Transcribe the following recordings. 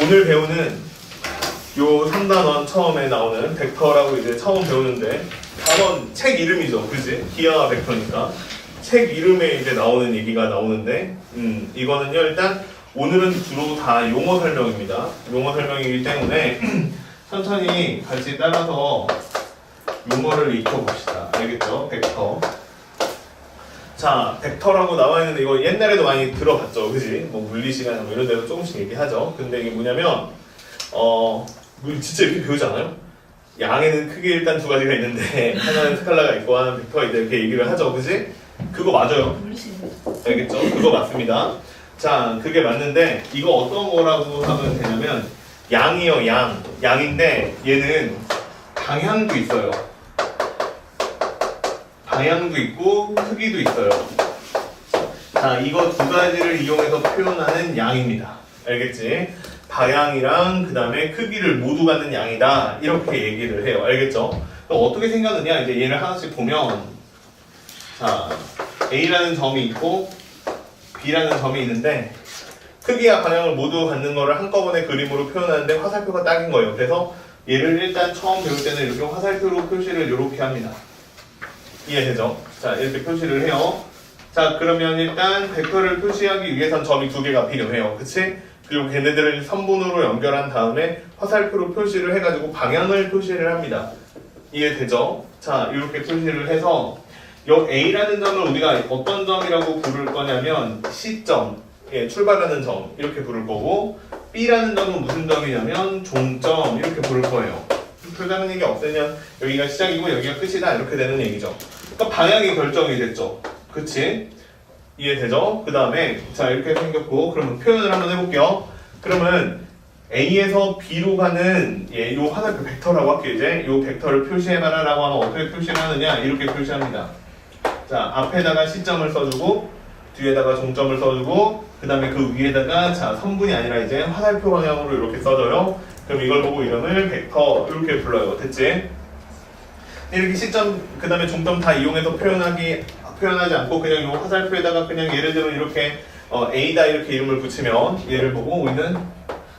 오늘 배우는 요 3단원 처음에 나오는 벡터라고 이제 처음 배우는데 단원 책 이름이죠, 그지? 기하 벡터니까 책 이름에 이제 나오는 얘기가 나오는데 이거는요 일단 오늘은 주로 다 용어 설명입니다. 용어 설명이기 때문에 천천히 같이 따라서 용어를 익혀봅시다. 알겠죠? 벡터. 자, 벡터라고 나와 있는데 이거 옛날에도 많이 들어봤죠, 그지? 뭐 물리 시간 뭐 이런 데도 조금씩 얘기하죠. 근데 이게 뭐냐면 진짜 이렇게 배우지 않아요? 양에는 크게 일단 두 가지가 있는데 하나는 스칼라가 있고 하나는 벡터가 있다 이렇게 얘기를 하죠, 그지? 그거 맞아요. 알겠죠? 그거 맞습니다. 자, 그게 맞는데 이거 어떤 거라고 하면 되냐면 양이요, 양. 양인데 얘는 방향도 있어요. 방향도 있고 크기도 있어요. 자, 이거 두 가지를 이용해서 표현하는 양입니다. 알겠지? 방향이랑 그 다음에 크기를 모두 갖는 양이다. 이렇게 얘기를 해요. 알겠죠? 그럼 어떻게 생각하느냐? 이제 얘를 하나씩 보면 자, A라는 점이 있고 B라는 점이 있는데 크기와 방향을 모두 갖는 거를 한꺼번에 그림으로 표현하는데 화살표가 딱인 거예요. 그래서 얘를 일단 처음 배울 때는 이렇게 화살표로 표시를 이렇게 합니다. 이해되죠? 자, 이렇게 표시를 해요. 자, 그러면 일단 벡터를 표시하기 위해선 점이 두 개가 필요해요. 그치? 그리고 걔네들을 선분으로 연결한 다음에 화살표로 표시를 해가지고 방향을 표시를 합니다. 이해되죠? 자, 이렇게 표시를 해서 요 A라는 점을 우리가 어떤 점이라고 부를 거냐면 C점, 예, 출발하는 점 이렇게 부를 거고 B라는 점은 무슨 점이냐면 종점 이렇게 부를 거예요. 표시하는 얘기 없으면 여기가 시작이고 여기가 끝이다 이렇게 되는 얘기죠. 그러니까 방향이 결정이 됐죠. 그치? 이해되죠? 그 다음에 자 이렇게 생겼고 그러면 표현을 한번 해볼게요. 그러면 A에서 B로 가는 요 화살표 벡터라고 할게요. 이제 요 벡터를 표시해봐라 라고 하면 어떻게 표시를 하느냐 이렇게 표시합니다. 자 앞에다가 C점을 써주고 뒤에다가 종점을 써주고 그 다음에 그 위에다가 자 선분이 아니라 이제 화살표 방향으로 이렇게 써줘요. 그럼 이걸 보고 이름을 벡터 이렇게 불러요. 됐지? 이렇게 C점 그 다음에 종점 다 이용해서 표현하지 않고 그냥 이 화살표에다가 그냥 예를 들어 이렇게 A다 이렇게 이름을 붙이면 얘를 보고 우리는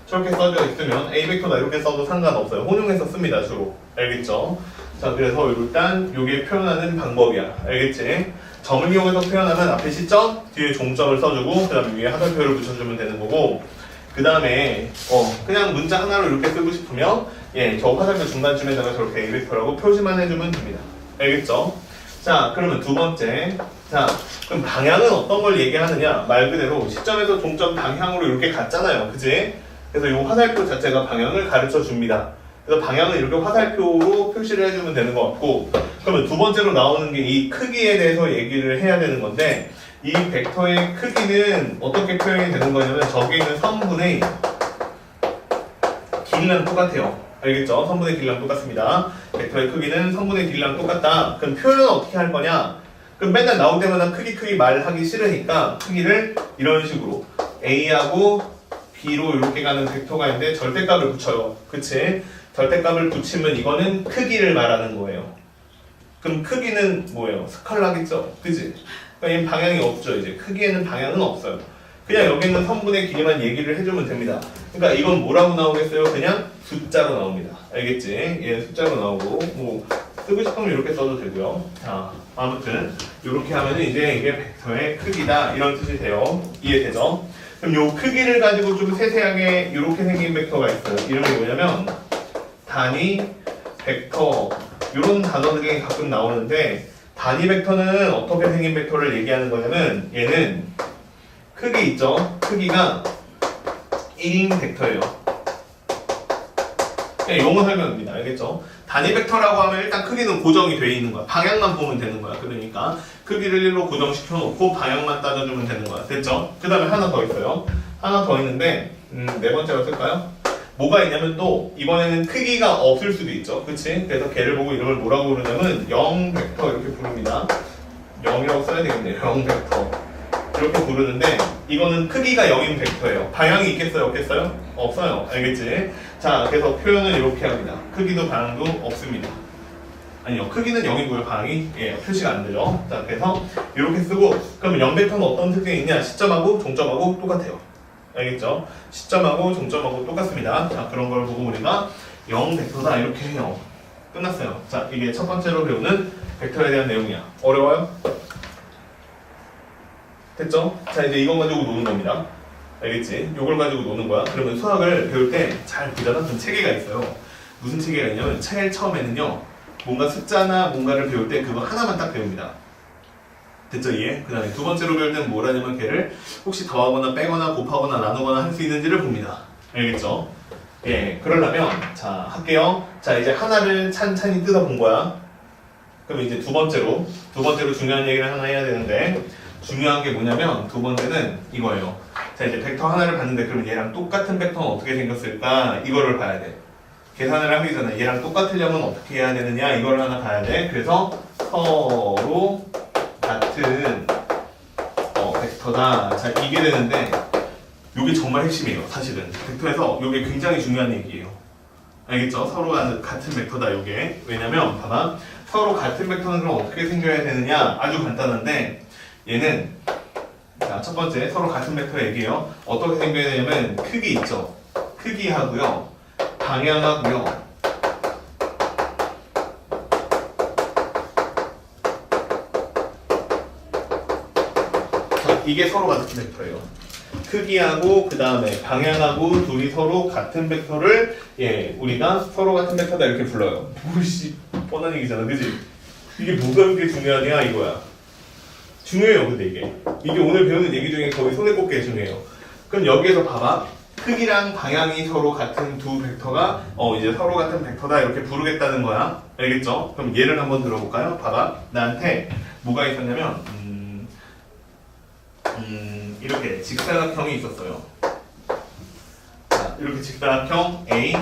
저렇게 써져 있으면 A 벡터다 이렇게 써도 상관없어요. 혼용해서 씁니다 주로. 알겠죠? 자 그래서 일단 이게 표현하는 방법이야. 알겠지? 점을 이용해서 표현하면 앞에 C점 뒤에 종점을 써주고 그 다음에 위에 화살표를 붙여주면 되는 거고 그 다음에 그냥 문자 하나로 이렇게 쓰고 싶으면 저 화살표 중간쯤에다가 저렇게 A 벡터라고 표시만 해주면 됩니다. 알겠죠? 자 그러면 두 번째 자 그럼 방향은 어떤 걸 얘기하느냐 말 그대로 시점에서 종점 방향으로 이렇게 갔잖아요. 그지? 그래서 이 화살표 자체가 방향을 가르쳐 줍니다. 그래서 방향은 이렇게 화살표로 표시를 해주면 되는 것 같고 그러면 두 번째로 나오는 게 이 크기에 대해서 얘기를 해야 되는 건데 이 벡터의 크기는 어떻게 표현이 되는 거냐면 저기 있는 선분의 길이랑 똑같아요. 알겠죠? 선분의 길이랑 똑같습니다. 벡터의 크기는 선분의 길이랑 똑같다. 그럼 표현은 어떻게 할 거냐? 그럼 맨날 나올 때마다 크기 말하기 싫으니까 크기를 이런 식으로 A하고 B로 이렇게 가는 벡터가 있는데 절대값을 붙여요. 그치? 절대값을 붙이면 이거는 크기를 말하는 거예요. 그럼 크기는 뭐예요? 스칼라겠죠? 그치? 그러니까 방향이 없죠. 이제 크기에는 방향은 없어요. 그냥 여기 있는 선분의 길이만 얘기를 해주면 됩니다. 그러니까 이건 뭐라고 나오겠어요? 그냥 숫자로 나옵니다. 알겠지? 얘 숫자로 나오고 뭐 쓰고 싶으면 이렇게 써도 되고요. 자, 아무튼 이렇게 하면 이제 이게 벡터의 크기다 이런 뜻이 돼요. 이해되죠? 그럼 요 크기를 가지고 좀 세세하게 이렇게 생긴 벡터가 있어요. 이름이 뭐냐면 단위 벡터 이런 단어들이 가끔 나오는데 단위 벡터는 어떻게 생긴 벡터를 얘기하는 거냐면 얘는 크기 있죠? 크기가 1인 벡터예요. 그냥 용어 설명입니다. 알겠죠? 단위 벡터라고 하면 일단 크기는 고정이 돼 있는 거야. 방향만 보면 되는 거야. 그러니까 크기를 1로 고정시켜 놓고 방향만 따져주면 되는 거야. 됐죠? 그 다음에 하나 더 있어요. 하나 더 있는데 네 번째로 쓸까요? 뭐가 있냐면 또 이번에는 크기가 없을 수도 있죠. 그치? 그래서 걔를 보고 이름을 뭐라고 부르냐면 0 벡터 이렇게 부릅니다. 0이라고 써야 되겠네요. 0 벡터 이렇게 부르는데 이거는 크기가 0인 벡터예요. 방향이 있겠어요? 없겠어요? 없어요. 알겠지? 자 그래서 표현을 이렇게 합니다. 크기도 방향도 없습니다. 아니요 크기는 0이고요. 방향이 표시가 안 되죠. 자 그래서 이렇게 쓰고 그러면 0 벡터는 어떤 특징이 있냐? 시점하고 종점하고 똑같아요. 알겠죠? 시점하고 종점하고 똑같습니다. 자, 그런 걸 보고 우리가 0 벡터다 이렇게 해요. 끝났어요. 자, 이게 첫 번째로 배우는 벡터에 대한 내용이야. 어려워요? 됐죠? 자, 이제 이거 가지고 노는 겁니다. 알겠지? 요걸 가지고 노는 거야. 그러면 수학을 배울 때 잘 보잖아. 그럼 체계가 있어요. 무슨 체계가 있냐면 제일 처음에는요. 뭔가 숫자나 뭔가를 배울 때 그거 하나만 딱 배웁니다. 됐죠? 이해? 그 다음에 두 번째로 배울 때는 뭐라냐면 걔를 혹시 더하거나 빼거나 곱하거나 나누거나 할 수 있는지를 봅니다. 알겠죠? 예, 그러려면 자, 할게요. 자, 이제 하나를 찬찬히 뜯어본 거야. 그럼 이제 두 번째로 중요한 얘기를 하나 해야 되는데 중요한 게 뭐냐면 두 번째는 이거예요. 자, 이제 벡터 하나를 봤는데 그럼 얘랑 똑같은 벡터는 어떻게 생겼을까? 이거를 봐야 돼. 계산을 하기 전에 얘랑 똑같으려면 어떻게 해야 되느냐? 이걸 하나 봐야 돼. 그래서 서로 같은 벡터다. 자, 이게 되는데 이게 정말 핵심이에요. 사실은 벡터에서 이게 굉장히 중요한 얘기예요. 알겠죠? 서로 같은 벡터다. 이게 왜냐면 봐봐. 서로 같은 벡터는 그럼 어떻게 생겨야 되느냐? 아주 간단한데 얘는 자, 첫 번째 서로 같은 벡터 얘기해요. 어떻게 생겨야 되냐면 크기 있죠? 크기하고요. 방향하고요. 자, 이게 서로 같은 벡터예요. 크기하고 그 다음에 방향하고 둘이 서로 같은 벡터를 우리가 서로 같은 벡터다 이렇게 불러요. 뭐씨 뻔한 얘기잖아, 그지? 이게 뭐가 그렇게 중요하냐 이거야. 중요해요. 근데 이게 오늘 배우는 얘기 중에 거의 손에 꼽게 중요해요. 그럼 여기에서 봐봐. 크기랑 방향이 서로 같은 두 벡터가 이제 서로 같은 벡터다 이렇게 부르겠다는 거야. 알겠죠? 그럼 예를 한번 들어볼까요? 봐봐. 나한테 뭐가 있었냐면 이렇게 직사각형이 있었어요. 자, 이렇게 직사각형 A,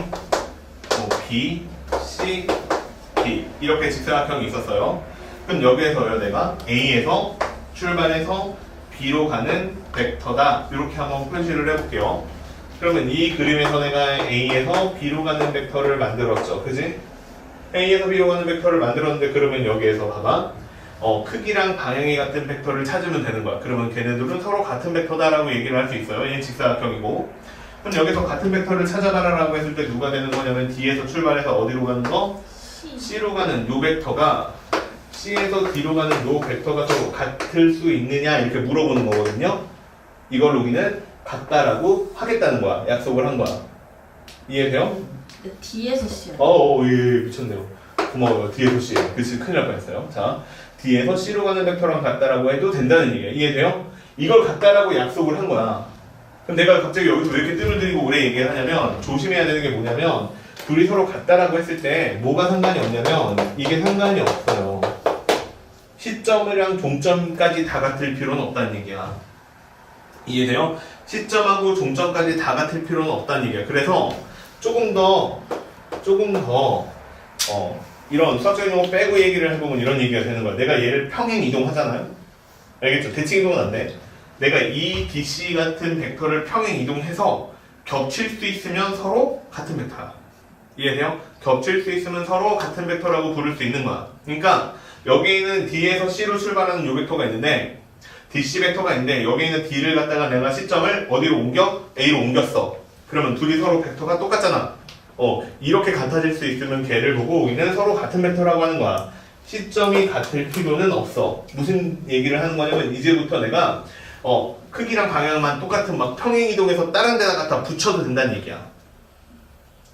B, C, D 이렇게 직사각형이 있었어요. 그럼 여기에서요 내가 A에서 출발해서 B로 가는 벡터다 이렇게 한번 표시를 해볼게요. 그러면 이 그림에서 내가 A에서 B로 가는 벡터를 만들었죠. 그지? A에서 B로 가는 벡터를 만들었는데 그러면 여기에서 봐봐. 크기랑 방향이 같은 벡터를 찾으면 되는 거야. 그러면 걔네들은 서로 같은 벡터다라고 얘기를 할 수 있어요. 얘는 직사각형이고. 그럼 여기서 같은 벡터를 찾아봐라라고 했을 때 누가 되는 거냐면 D에서 출발해서 어디로 가는 거? C로 가는 요 벡터가 C에서 D로 가는 요 벡터가 서로 같을 수 있느냐 이렇게 물어보는 거거든요. 이걸 우리는 같다라고 하겠다는 거야. 약속을 한 거야. 이해돼요? 네, D에서 C요. 예, 미쳤네요. 고마워요. D에서 C. 그치, 큰일 날 뻔했어요. 자, D에서 C로 가는 벡터랑 같다라고 해도 된다는 얘기야. 이해돼요? 이걸 같다라고 약속을 한 거야. 그럼 내가 갑자기 여기서 왜 이렇게 뜸을 들이고 오래 얘기를 하냐면 조심해야 되는 게 뭐냐면 둘이 서로 같다라고 했을 때 뭐가 상관이 없냐면 이게 상관이 없어요. 시점이랑 종점까지 다 같을 필요는 없다는 얘기야. 이해돼요? 시점하고 종점까지 다 같을 필요는 없다는 얘기야. 그래서 조금 더 이런 수학적 용어 빼고 얘기를 해보면 이런 얘기가 되는 거야. 내가 얘를 평행 이동하잖아요. 알겠죠? 대칭 이동은 안 돼. 내가 이 DC 같은 벡터를 평행 이동해서 겹칠 수 있으면 서로 같은 벡터야. 이해돼요? 겹칠 수 있으면 서로 같은 벡터라고 부를 수 있는 거야. 그러니까 여기 있는 D에서 C로 출발하는 요 벡터가 있는데 DC 벡터가 있는데 여기 있는 D를 갖다가 내가 시점을 어디로 옮겨? A로 옮겼어. 그러면 둘이 서로 벡터가 똑같잖아. 이렇게 같아질 수 있으면 걔를 보고 우리는 서로 같은 벡터라고 하는 거야. 시점이 같을 필요는 없어. 무슨 얘기를 하는 거냐면 이제부터 내가 크기랑 방향만 똑같은 막 평행 이동해서 다른 데다 갖다 붙여도 된다는 얘기야.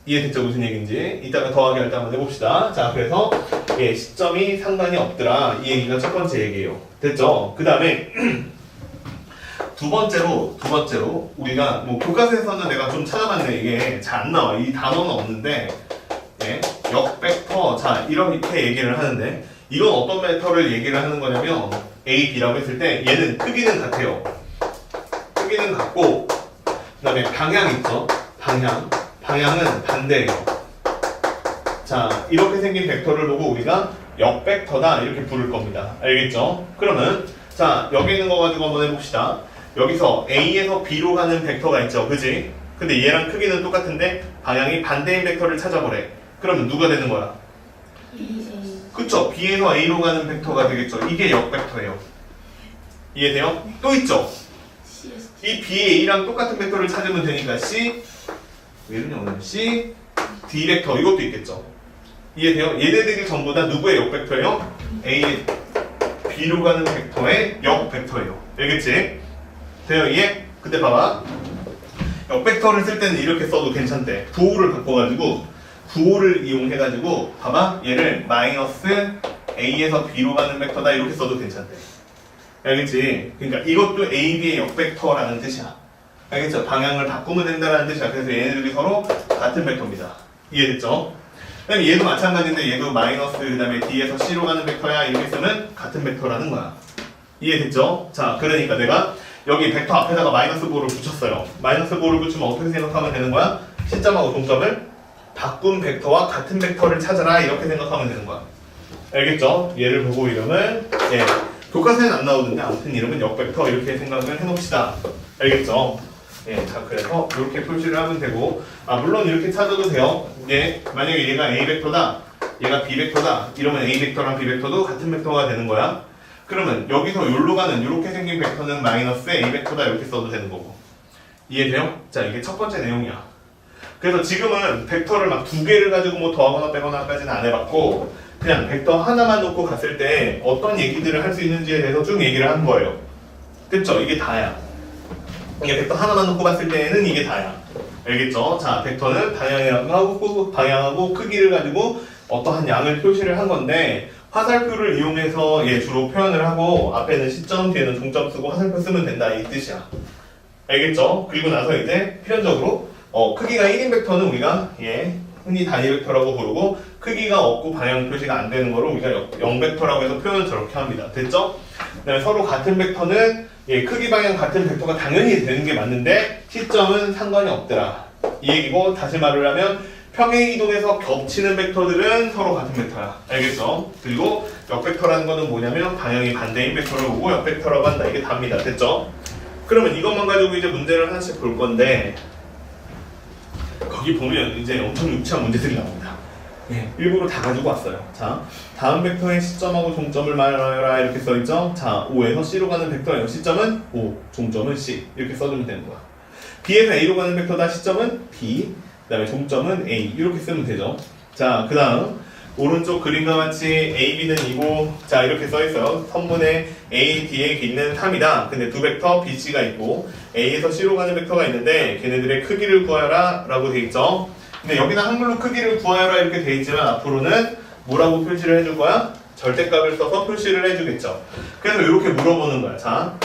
이해됐죠? 무슨 얘기인지. 이따가 더하기 할 때 한번 해봅시다. 자, 그래서 시점이 상관이 없더라. 이 얘기가 첫 번째 얘기예요. 됐죠? 그 다음에 두 번째로 우리가 뭐 교과서에서는 내가 좀 찾아봤는데 이게 잘 안 나와. 이 단어는 없는데 역벡터. 자, 이렇게 얘기를 하는데 이건 어떤 벡터를 얘기를 하는 거냐면 A, B라고 했을 때 얘는 크기는 같아요. 크기는 같고 그 다음에 방향 있죠? 방향은 반대예요. 자, 이렇게 생긴 벡터를 보고 우리가 역벡터다 이렇게 부를 겁니다. 알겠죠? 그러면 자, 여기 있는 거 가지고 한번 해봅시다. 여기서 A에서 B로 가는 벡터가 있죠. 그지? 근데 얘랑 크기는 똑같은데 방향이 반대인 벡터를 찾아보래. 그러면 누가 되는 거야? 그쵸? B에서 A로 가는 벡터가 되겠죠. 이게 역벡터예요. 이해돼요? 또 있죠? 이 BA랑 똑같은 벡터를 찾으면 되니까 C 얘는 오늘 C D 벡터 이것도 있겠죠. 이해돼요? 얘네들이 전부 다 누구의 역벡터예요? A의 B로 가는 벡터의 역벡터예요. 알겠지? 돼요? 이해? 근데 봐봐. 역벡터를 쓸 때는 이렇게 써도 괜찮대. 부호를 바꿔가지고 부호를 이용해가지고 봐봐. 얘를 마이너스 A에서 B로 가는 벡터다 이렇게 써도 괜찮대. 알겠지? 그러니까 이것도 A, B의 역벡터라는 뜻이야. 알겠죠? 방향을 바꾸면 된다는 뜻이야. 그래서 얘네들이 서로 같은 벡터입니다. 이해됐죠? 그다음에 얘도 마찬가지인데 얘도 마이너스 그 다음에 D에서 C로 가는 벡터야 이렇게 쓰면 같은 벡터라는 거야. 이해됐죠? 자, 그러니까 내가 여기 벡터 앞에다가 마이너스 보를 붙였어요. 마이너스 보를 붙이면 어떻게 생각하면 되는 거야? 시점하고 동점을 바꾼 벡터와 같은 벡터를 찾아라 이렇게 생각하면 되는 거야. 알겠죠? 얘를 보고 이름은 교과서에는 안 나오는데 아무튼 이름은 역벡터 이렇게 생각을 해놓읍시다. 알겠죠? 자 그래서 이렇게 표시를 하면 되고 물론 이렇게 찾아도 돼요. 만약에 얘가 A 벡터다, 얘가 B 벡터다 이러면 A 벡터랑 B 벡터도 같은 벡터가 되는 거야. 그러면 여기서 여기로 가는 이렇게 생긴 벡터는 마이너스 A 벡터다 이렇게 써도 되는 거고. 이해돼요? 자 이게 첫 번째 내용이야. 그래서 지금은 벡터를 막 두 개를 가지고 뭐 더하거나 빼거나까지는 안 해봤고 그냥 벡터 하나만 놓고 갔을 때 어떤 얘기들을 할 수 있는지에 대해서 쭉 얘기를 한 거예요. 그쵸? 이게 다야. 이게 벡터 하나만 놓고 봤을 때는 이게 다야. 알겠죠? 자, 벡터는 방향하고 크기를 가지고 어떠한 양을 표시를 한 건데 화살표를 이용해서 주로 표현을 하고 앞에는 시점, 뒤에는 동점 쓰고 화살표 쓰면 된다 이 뜻이야. 알겠죠? 그리고 나서 이제 필연적으로 크기가 1인 벡터는 우리가 흔히 단위 벡터라고 부르고 크기가 없고 방향 표시가 안 되는 거를 우리가 0벡터라고 해서 표현을 저렇게 합니다. 됐죠? 그다음에 서로 같은 벡터는 크기 방향 같은 벡터가 당연히 되는 게 맞는데 시점은 상관이 없더라. 이 얘기고 다시 말을 하면 평행 이동에서 겹치는 벡터들은 서로 같은 벡터야. 알겠죠? 그리고 역벡터라는 거는 뭐냐면 방향이 반대인 벡터를 보고 역벡터라고 한다. 이게 답니다. 됐죠? 그러면 이것만 가지고 이제 문제를 하나씩 볼 건데 거기 보면 이제 엄청 유치한 문제들이 나옵니다. 일부러 다 가지고 왔어요. 자, 다음 벡터의 시점하고 종점을 말하여라 이렇게 써있죠? 자, O에서 C로 가는 벡터예요. 시점은 O, 종점은 C 이렇게 써주면 되는 거야. B에서 A로 가는 벡터다. 시점은 B, 그 다음에 종점은 A 이렇게 쓰면 되죠. 자, 그 다음 오른쪽 그림과 같이 A, B는 이고 자 이렇게 써있어요. 선분의 A, D의 길이는 3이다. 근데 두 벡터 B, C가 있고 A에서 C로 가는 벡터가 있는데 걔네들의 크기를 구하라 라고 돼 있죠. 근데 여기는 한글로 크기를 구하라 이렇게 돼 있지만 앞으로는 뭐라고 표시를 해줄 거야? 절대값을 써서 표시를 해주겠죠. 그래서 이렇게 물어보는 거야. 자,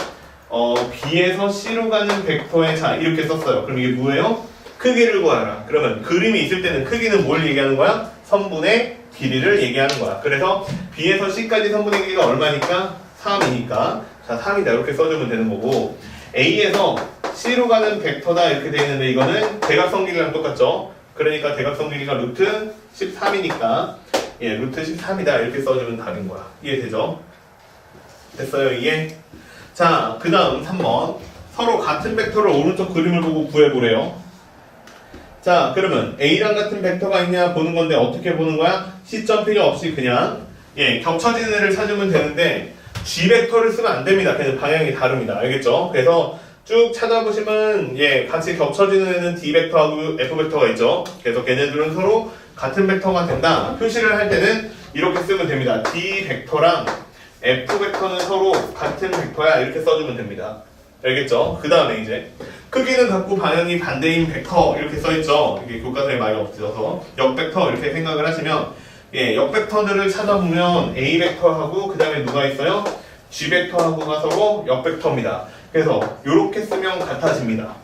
B에서 C로 가는 벡터에 자 이렇게 썼어요. 그럼 이게 뭐예요? 크기를 구하라. 그러면 그림이 있을 때는 크기는 뭘 얘기하는 거야? 선분의 길이를 얘기하는 거야. 그래서 B에서 C까지 선분의 길이가 얼마니까? 3이니까 자 3이다 이렇게 써주면 되는 거고 A에서 C로 가는 벡터다 이렇게 돼 있는데 이거는 대각선 길이랑 똑같죠? 그러니까 대각선 길이가 루트 13이니까 루트 13이다 이렇게 써주면 답인 거야. 이해되죠? 됐어요 이해? 자 그 다음 3번 서로 같은 벡터를 오른쪽 그림을 보고 구해보래요. 자 그러면 A랑 같은 벡터가 있냐 보는 건데 어떻게 보는 거야? 시점 필요 없이 그냥 겹쳐지는 애를 찾으면 되는데 G 벡터를 쓰면 안 됩니다. 걔는 방향이 다릅니다. 알겠죠? 그래서 쭉 찾아보시면 같이 겹쳐지는 애는 D 벡터하고 F 벡터가 있죠. 그래서 걔네들은 서로 같은 벡터가 된다. 표시를 할 때는 이렇게 쓰면 됩니다. D 벡터랑 F 벡터는 서로 같은 벡터야 이렇게 써주면 됩니다. 알겠죠? 그 다음에 이제 크기는 같고 방향이 반대인 벡터 이렇게 써있죠. 이게 교과서에 많이 없어서 역벡터 이렇게 생각을 하시면 역벡터들을 찾아보면 A 벡터하고 그 다음에 누가 있어요? G 벡터하고가 서로 역벡터입니다. 그래서 이렇게 쓰면 같아집니다.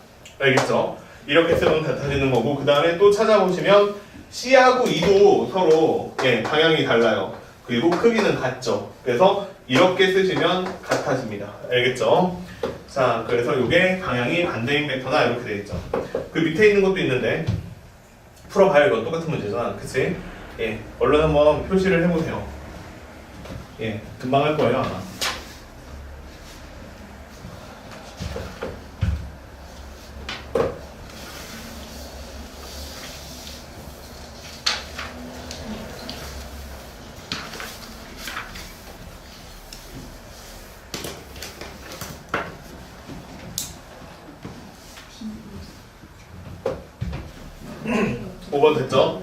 알겠죠? 이렇게 쓰면 같아지는 거고 그 다음에 또 찾아보시면 C하고 E도 서로 방향이 달라요. 그리고 크기는 같죠. 그래서 이렇게 쓰시면 같아집니다. 알겠죠? 자, 그래서 이게 방향이 반대인 벡터다 이렇게 되어 있죠. 그 밑에 있는 것도 있는데 풀어봐요. 이건 똑같은 문제잖아. 그치? 얼른 한번 표시를 해보세요. 금방 할 거예요 아마. 5번 됐죠?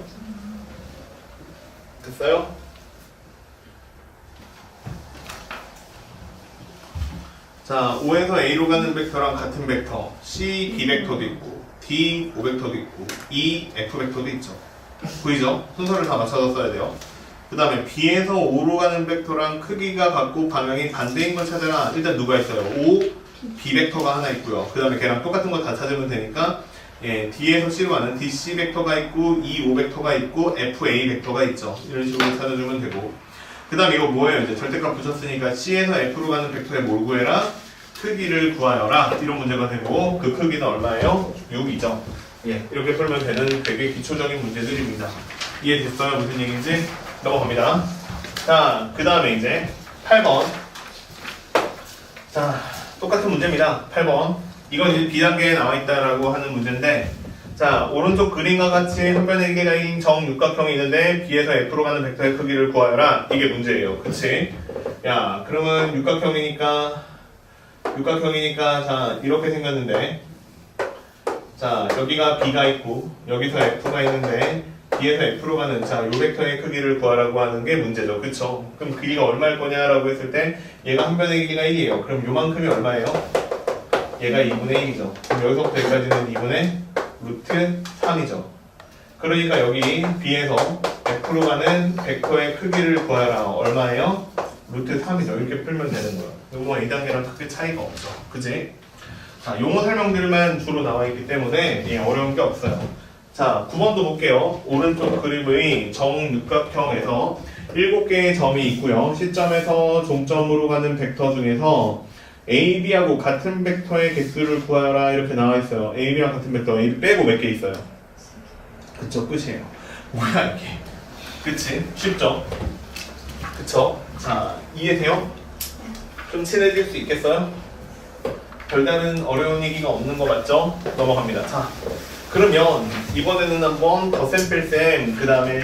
됐어요? 자, O에서 A로 가는 벡터랑 같은 벡터 C, B 벡터도 있고 D, O 벡터도 있고 E, F 벡터도 있죠. 보이죠? 순서를 다 맞춰서 써야 돼요. 그 다음에 B에서 O로 가는 벡터랑 크기가 같고 방향이 반대인 걸 찾아라. 일단 누가 있어요? O, B 벡터가 하나 있고요. 그 다음에 걔랑 똑같은 거 다 찾으면 되니까 예, D에서 C로 가는 DC 벡터가 있고 E, O 벡터가 있고 F, A 벡터가 있죠. 이런 식으로 찾아주면 되고 그 다음에 이거 뭐예요? 이제 절대값 붙였으니까 C에서 F로 가는 벡터의 뭘 구해라? 크기를 구하여라. 이런 문제가 되고 그 크기는 얼마예요? 6이죠. 예, 이렇게 풀면 되는 되게 기초적인 문제들입니다. 이해됐어요? 무슨 얘기인지? 넘어갑니다. 자, 그 다음에 이제 8번. 자, 똑같은 문제입니다. 8번. 이건 이제 B단계에 나와있다라고 하는 문제인데 자, 오른쪽 그림과 같이 한 변의 개인 정육각형이 있는데 B에서 F로 가는 벡터의 크기를 구하여라. 이게 문제예요. 그치? 야, 그러면 육각형이니까 자, 이렇게 생겼는데 자, 여기가 B가 있고 여기서 F가 있는데 B에서 F로 가는 자, 요 벡터의 크기를 구하라고 하는 게 문제죠. 그쵸? 그럼 크기가 얼마일 거냐라고 했을 때 얘가 한 변의 길이가 1이에요. 그럼 요만큼이 얼마예요? 얘가 2분의 1이죠. 그럼 여기서부터 여기까지는 2분의 루트 3이죠. 그러니까 여기 B에서 F로 가는 벡터의 크기를 구하라. 얼마예요? 루트 3이죠. 이렇게 풀면 되는 거예요. 요거는 2단계랑 크게 차이가 없죠. 그지? 자, 용어 설명들만 주로 나와 있기 때문에 예, 어려운 게 없어요. 자, 9번도 볼게요. 오른쪽 그림의 정육각형에서 7개의 점이 있고요. 시점에서 종점으로 가는 벡터 중에서 A, B하고 같은 벡터의 개수를 구하라 이렇게 나와 있어요. A, B와 같은 벡터, A, B 빼고 몇 개 있어요? 그쵸, 끝이에요. 뭐야 이게? 그치? 쉽죠? 그쵸? 자, 이해돼요? 좀 친해질 수 있겠어요? 별다른 어려운 얘기가 없는 거 맞죠? 넘어갑니다. 자, 그러면 이번에는 한번 덧셈 그 다음에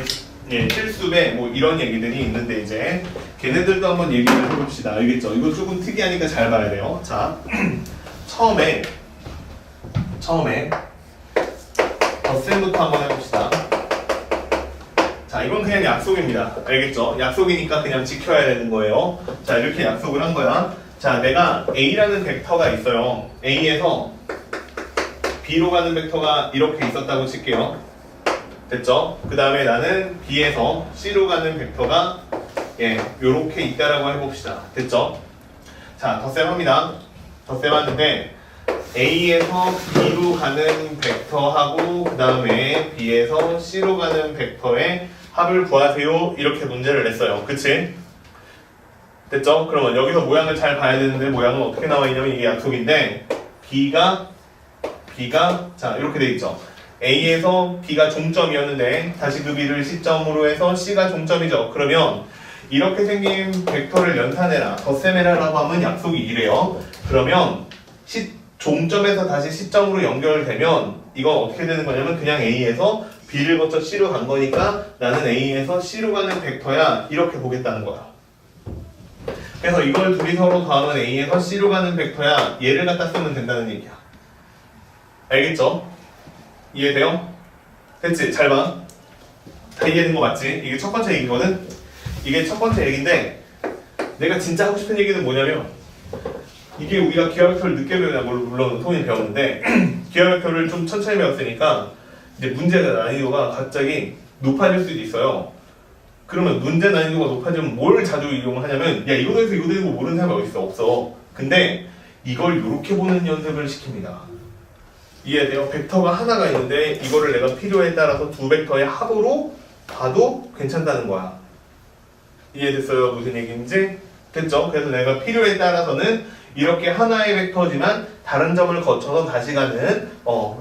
예, 실수배 뭐 이런 얘기들이 있는데 이제 걔네들도 한번 얘기를 해봅시다. 알겠죠? 이거 조금 특이하니까 잘 봐야 돼요. 자, 처음에 덧셈부터 한번 해봅시다. 자, 이건 그냥 약속입니다. 알겠죠? 약속이니까 그냥 지켜야 되는 거예요. 자, 이렇게 약속을 한 거야. 자, 내가 A라는 벡터가 있어요. A에서 B로 가는 벡터가 이렇게 있었다고 칠게요. 됐죠? 그 다음에 나는 B에서 C로 가는 벡터가 예, 요렇게 있다라고 해봅시다. 됐죠? 자, 덧셈 합니다. 덧셈 하는데 A에서 B로 가는 벡터하고 그 다음에 B에서 C로 가는 벡터의 합을 구하세요. 이렇게 문제를 냈어요. 그치? 됐죠? 그러면 여기서 모양을 잘 봐야 되는데 모양은 어떻게 나와 있냐면 이게 약속인데 B가 자, 이렇게 돼 있죠. A에서 B가 종점이었는데 다시 그 B를 시점으로 해서 C가 종점이죠. 그러면 이렇게 생긴 벡터를 연산해라, 덧셈해라라고 하면 약속이 이래요. 그러면 종점에서 다시 시점으로 연결되면 이건 어떻게 되는 거냐면 그냥 A에서 B를 거쳐 C로 간 거니까 나는 A에서 C로 가는 벡터야 이렇게 보겠다는 거야. 그래서 이걸 둘이 서로 더하면 A에서 C로 가는 벡터야 얘를 갖다 쓰면 된다는 얘기야. 알겠죠? 이해돼요? 됐지? 잘 봐. 다 이해된 거 맞지? 이게 첫 번째 얘기거든? 이게 첫 번째 얘기인데 내가 진짜 하고 싶은 얘기는 뭐냐면 이게 우리가 기하 벡터를 늦게 배우냐 물론 소위 배웠는데 기하 벡터를 좀 천천히 배웠으니까 이제 문제가 난이도가 갑자기 높아질 수도 있어요. 그러면 문제 난이도가 높아지면 뭘 자주 이용하냐면 야 이거 돼서 이거 되는 거 모르는 사람이 어디 있어? 없어. 근데 이걸 이렇게 보는 연습을 시킵니다. 이해돼요? 벡터가 하나가 있는데 이거를 내가 필요에 따라서 두 벡터의 합으로 봐도 괜찮다는 거야. 이해됐어요? 무슨 얘기인지? 됐죠? 그래서 내가 필요에 따라서는 이렇게 하나의 벡터지만 다른 점을 거쳐서 다시 가는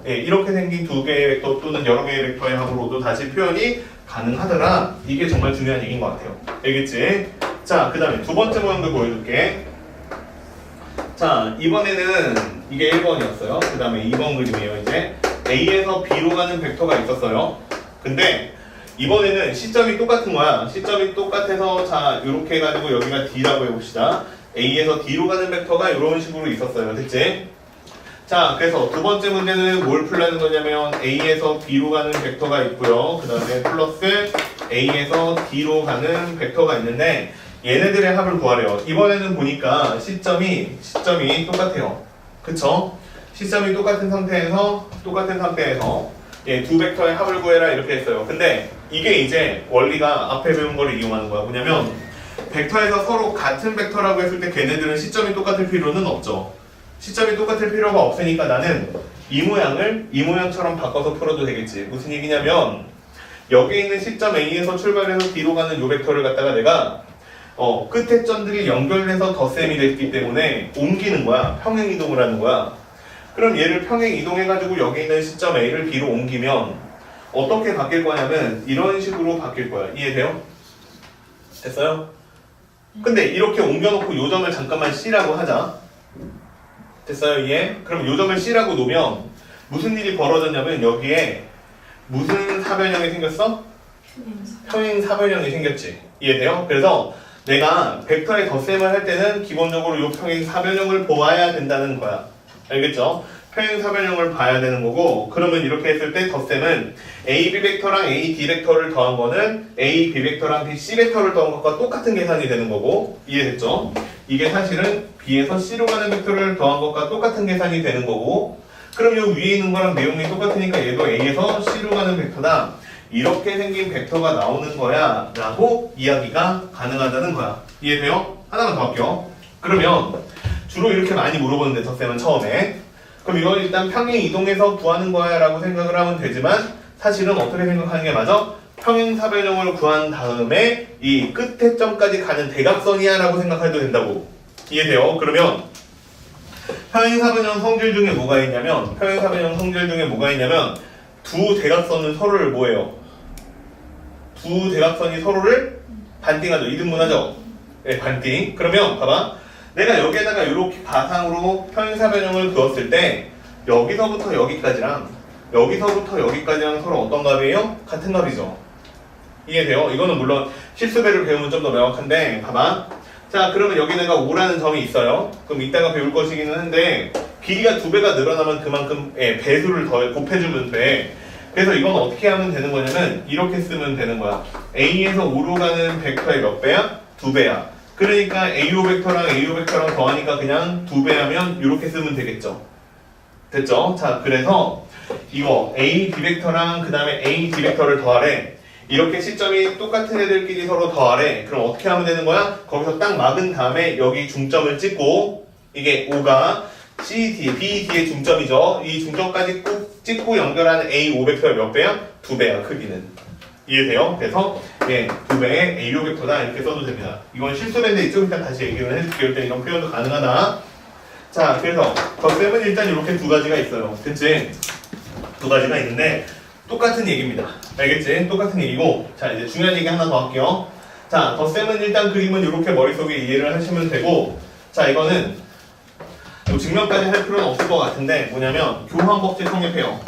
예, 이렇게 생긴 두 개의 벡터 또는 여러 개의 벡터의 합으로도 다시 표현이 가능하더라. 이게 정말 중요한 얘기인 것 같아요. 알겠지? 자, 그 다음에 두 번째 모양도 보여줄게. 자, 이번에는 이게 1번이었어요. 그 다음에 2번 그림이에요. 이제 A에서 B로 가는 벡터가 있었어요. 근데 이번에는 시점이 똑같은 거야. 시점이 똑같아서 자, 이렇게 해가지고 여기가 D라고 해봅시다. A에서 D로 가는 벡터가 이런 식으로 있었어요. 됐지? 자, 그래서 두 번째 문제는 뭘 풀라는 거냐면 A에서 B로 가는 벡터가 있고요. 그 다음에 플러스 A에서 D로 가는 벡터가 있는데 얘네들의 합을 구하래요. 이번에는 보니까 시점이 똑같아요. 그쵸? 시점이 똑같은 상태에서 예, 두 벡터의 합을 구해라 이렇게 했어요. 근데 이게 이제 원리가 앞에 배운 거를 이용하는 거야. 뭐냐면 벡터에서 서로 같은 벡터라고 했을 때 걔네들은 시점이 똑같을 필요는 없죠. 시점이 똑같을 필요가 없으니까 나는 이 모양처럼 바꿔서 풀어도 되겠지. 무슨 얘기냐면 여기 있는 시점 A에서 출발해서 D로 가는 요 벡터를 갖다가 내가 끝에 점들이 연결해서 덧셈이 됐기 때문에 옮기는 거야. 평행 이동을 하는 거야. 그럼 얘를 평행 이동해가지고 여기 있는 시점 A를 B로 옮기면 어떻게 바뀔 거냐면 이런 식으로 바뀔 거야. 이해돼요? 됐어요? 근데 이렇게 옮겨놓고 요 점을 잠깐만 C라고 하자. 됐어요? 이해? 그럼 요 점을 C라고 놓으면 무슨 일이 벌어졌냐면 여기에 무슨 사변형이 생겼어? 평행 사변형이 생겼지. 이해돼요? 그래서 내가 벡터의 덧셈을 할 때는 기본적으로 요 평행 사변형을 보아야 된다는 거야. 알겠죠? 평행 사변형을 봐야 되는 거고, 그러면 이렇게 했을 때 덧셈은 A, B 벡터랑 A, D 벡터를 더한 거는 A, B 벡터랑 B, C 벡터를 더한 것과 똑같은 계산이 되는 거고, 이해됐죠? 이게 사실은 B에서 C로 가는 벡터를 더한 것과 똑같은 계산이 되는 거고, 그럼 요 위에 있는 거랑 내용이 똑같으니까 얘도 A에서 C로 가는 벡터다. 이렇게 생긴 벡터가 나오는 거야 라고 이야기가 가능하다는 거야. 이해돼요? 하나만 더 할게요. 그러면 주로 이렇게 많이 물어보는데 덧셈은 처음에 그럼 이걸 일단 평행 이동해서 구하는 거야 라고 생각을 하면 되지만 사실은 어떻게 생각하는 게 맞아? 평행사변형을 구한 다음에 이 끝에 점까지 가는 대각선이야 라고 생각해도 된다고. 이해돼요? 그러면 평행사변형 성질 중에 뭐가 있냐면 두 대각선은 서로를 뭐예요? 두 대각선이 서로를 반띵하죠. 이등분하죠. 네, 반띵. 그러면 봐봐. 내가 여기에다가 이렇게 바상으로 평행사변형을 그었을 때 여기서부터 여기까지랑 서로 어떤 값이에요? 같은 값이죠. 이해돼요? 이거는 물론 실수배를 배우면 좀 더 명확한데 봐봐. 자, 그러면 여기 내가 5라는 점이 있어요. 그럼 이따가 배울 것이기는 한데 길이가 2배가 늘어나면 그만큼 배수를 더 곱해주면 돼. 그래서 이건 어떻게 하면 되는 거냐면 이렇게 쓰면 되는 거야. A에서 5로 가는 벡터의 몇 배야? 2배야. 그러니까 AO 벡터랑 AO 벡터랑 더하니까 그냥 2배 하면 이렇게 쓰면 되겠죠. 됐죠? 자, 그래서 이거 A, B 벡터랑 그 다음에 A, D 벡터를 더하래. 이렇게 시점이 똑같은 애들끼리 서로 더하래. 그럼 어떻게 하면 되는 거야? 거기서 딱 막은 다음에 여기 중점을 찍고 이게 O가 C, D, B, D의 중점이죠. 이 중점까지 꼭 찍고 연결하는 A, O 벡터의 몇 배야? 2배야, 크기는. 이해돼요? 그래서 2배의 AO 벡터다 이렇게 써도 됩니다. 이건 실수인데 좀 이따 다시 얘기를 해줄게요. 일단 이런 표현도 가능하다. 자, 그래서 덧셈은 일단 이렇게 두 가지가 있어요. 그치? 두 가지가 있는데 똑같은 얘기입니다. 알겠지? 똑같은 얘기고, 자, 이제 중요한 얘기 하나 더 할게요. 자, 덧셈은 일단 그림은 이렇게 머릿속에 이해를 하시면 되고, 자, 이거는 뭐 증명까지 할 필요는 없을 것 같은데 뭐냐면 교환법칙 성립해요.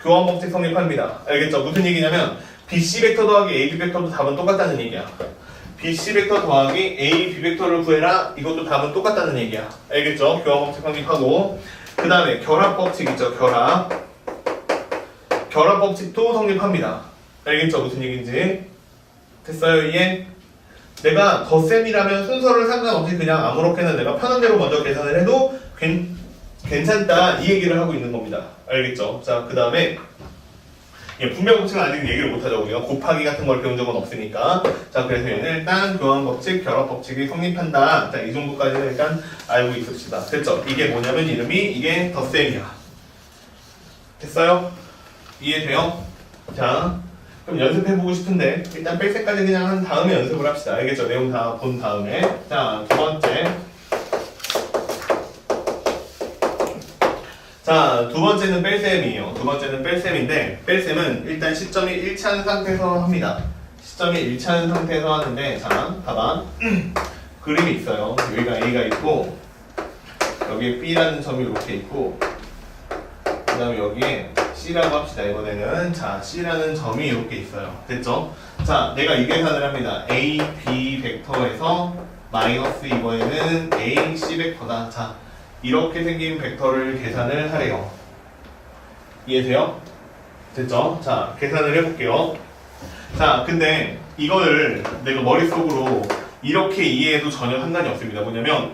교환법칙 성립합니다. 알겠죠? 무슨 얘기냐면 BC 벡터 더하기 AB 벡터도 답은 똑같다는 얘기야. BC 벡터 더하기 AB 벡터를 구해라. 이것도 답은 똑같다는 얘기야. 알겠죠? 교환법칙 성립하고 그 다음에 결합법칙 있죠? 결합법칙도 성립합니다. 알겠죠? 무슨 얘기인지 됐어요? 이해? 내가 덧셈이라면 순서를 상관없이 그냥 아무렇게나 내가 편한 대로 먼저 계산을 해도 괜찮다 이 얘기를 하고 있는 겁니다. 알겠죠? 자, 그 다음에 분배법칙은 아직 얘기를 못하죠. 우리가 곱하기 같은 걸 배운 적은 없으니까. 자, 그래서 얘는 일단 교환법칙, 결합법칙이 성립한다. 자, 이 정도까지는 일단 알고 있읍시다. 됐죠? 이게 뭐냐면 이게 덧셈이야. 됐어요? 이해돼요? 자, 그럼 연습해보고 싶은데 일단 뺄셈까지 그냥 한 다음에 연습을 합시다. 알겠죠? 내용 다 본 다음에. 자, 두 번째. 자, 두 번째는 뺄셈이에요. 두 번째는 뺄셈인데 뺄셈은 일단 시점이 일치하는 상태에서 합니다. 시점이 일치하는 상태에서 하는데 자, 봐봐. 그림이 있어요. 여기가 A가 있고 여기에 B라는 점이 이렇게 있고 그 다음에 여기에 C라고 합시다. 이번에는 자, C라는 점이 이렇게 있어요. 됐죠? 자, 내가 이 계산을 합니다. A, B 벡터에서 마이너스 이번에는 A, C 벡터다. 자, 이렇게 생긴 벡터를 계산을 하래요. 이해돼요? 됐죠? 자, 계산을 해볼게요. 자, 근데 이거를 내가 머릿속으로 이렇게 이해해도 전혀 상관이 없습니다. 뭐냐면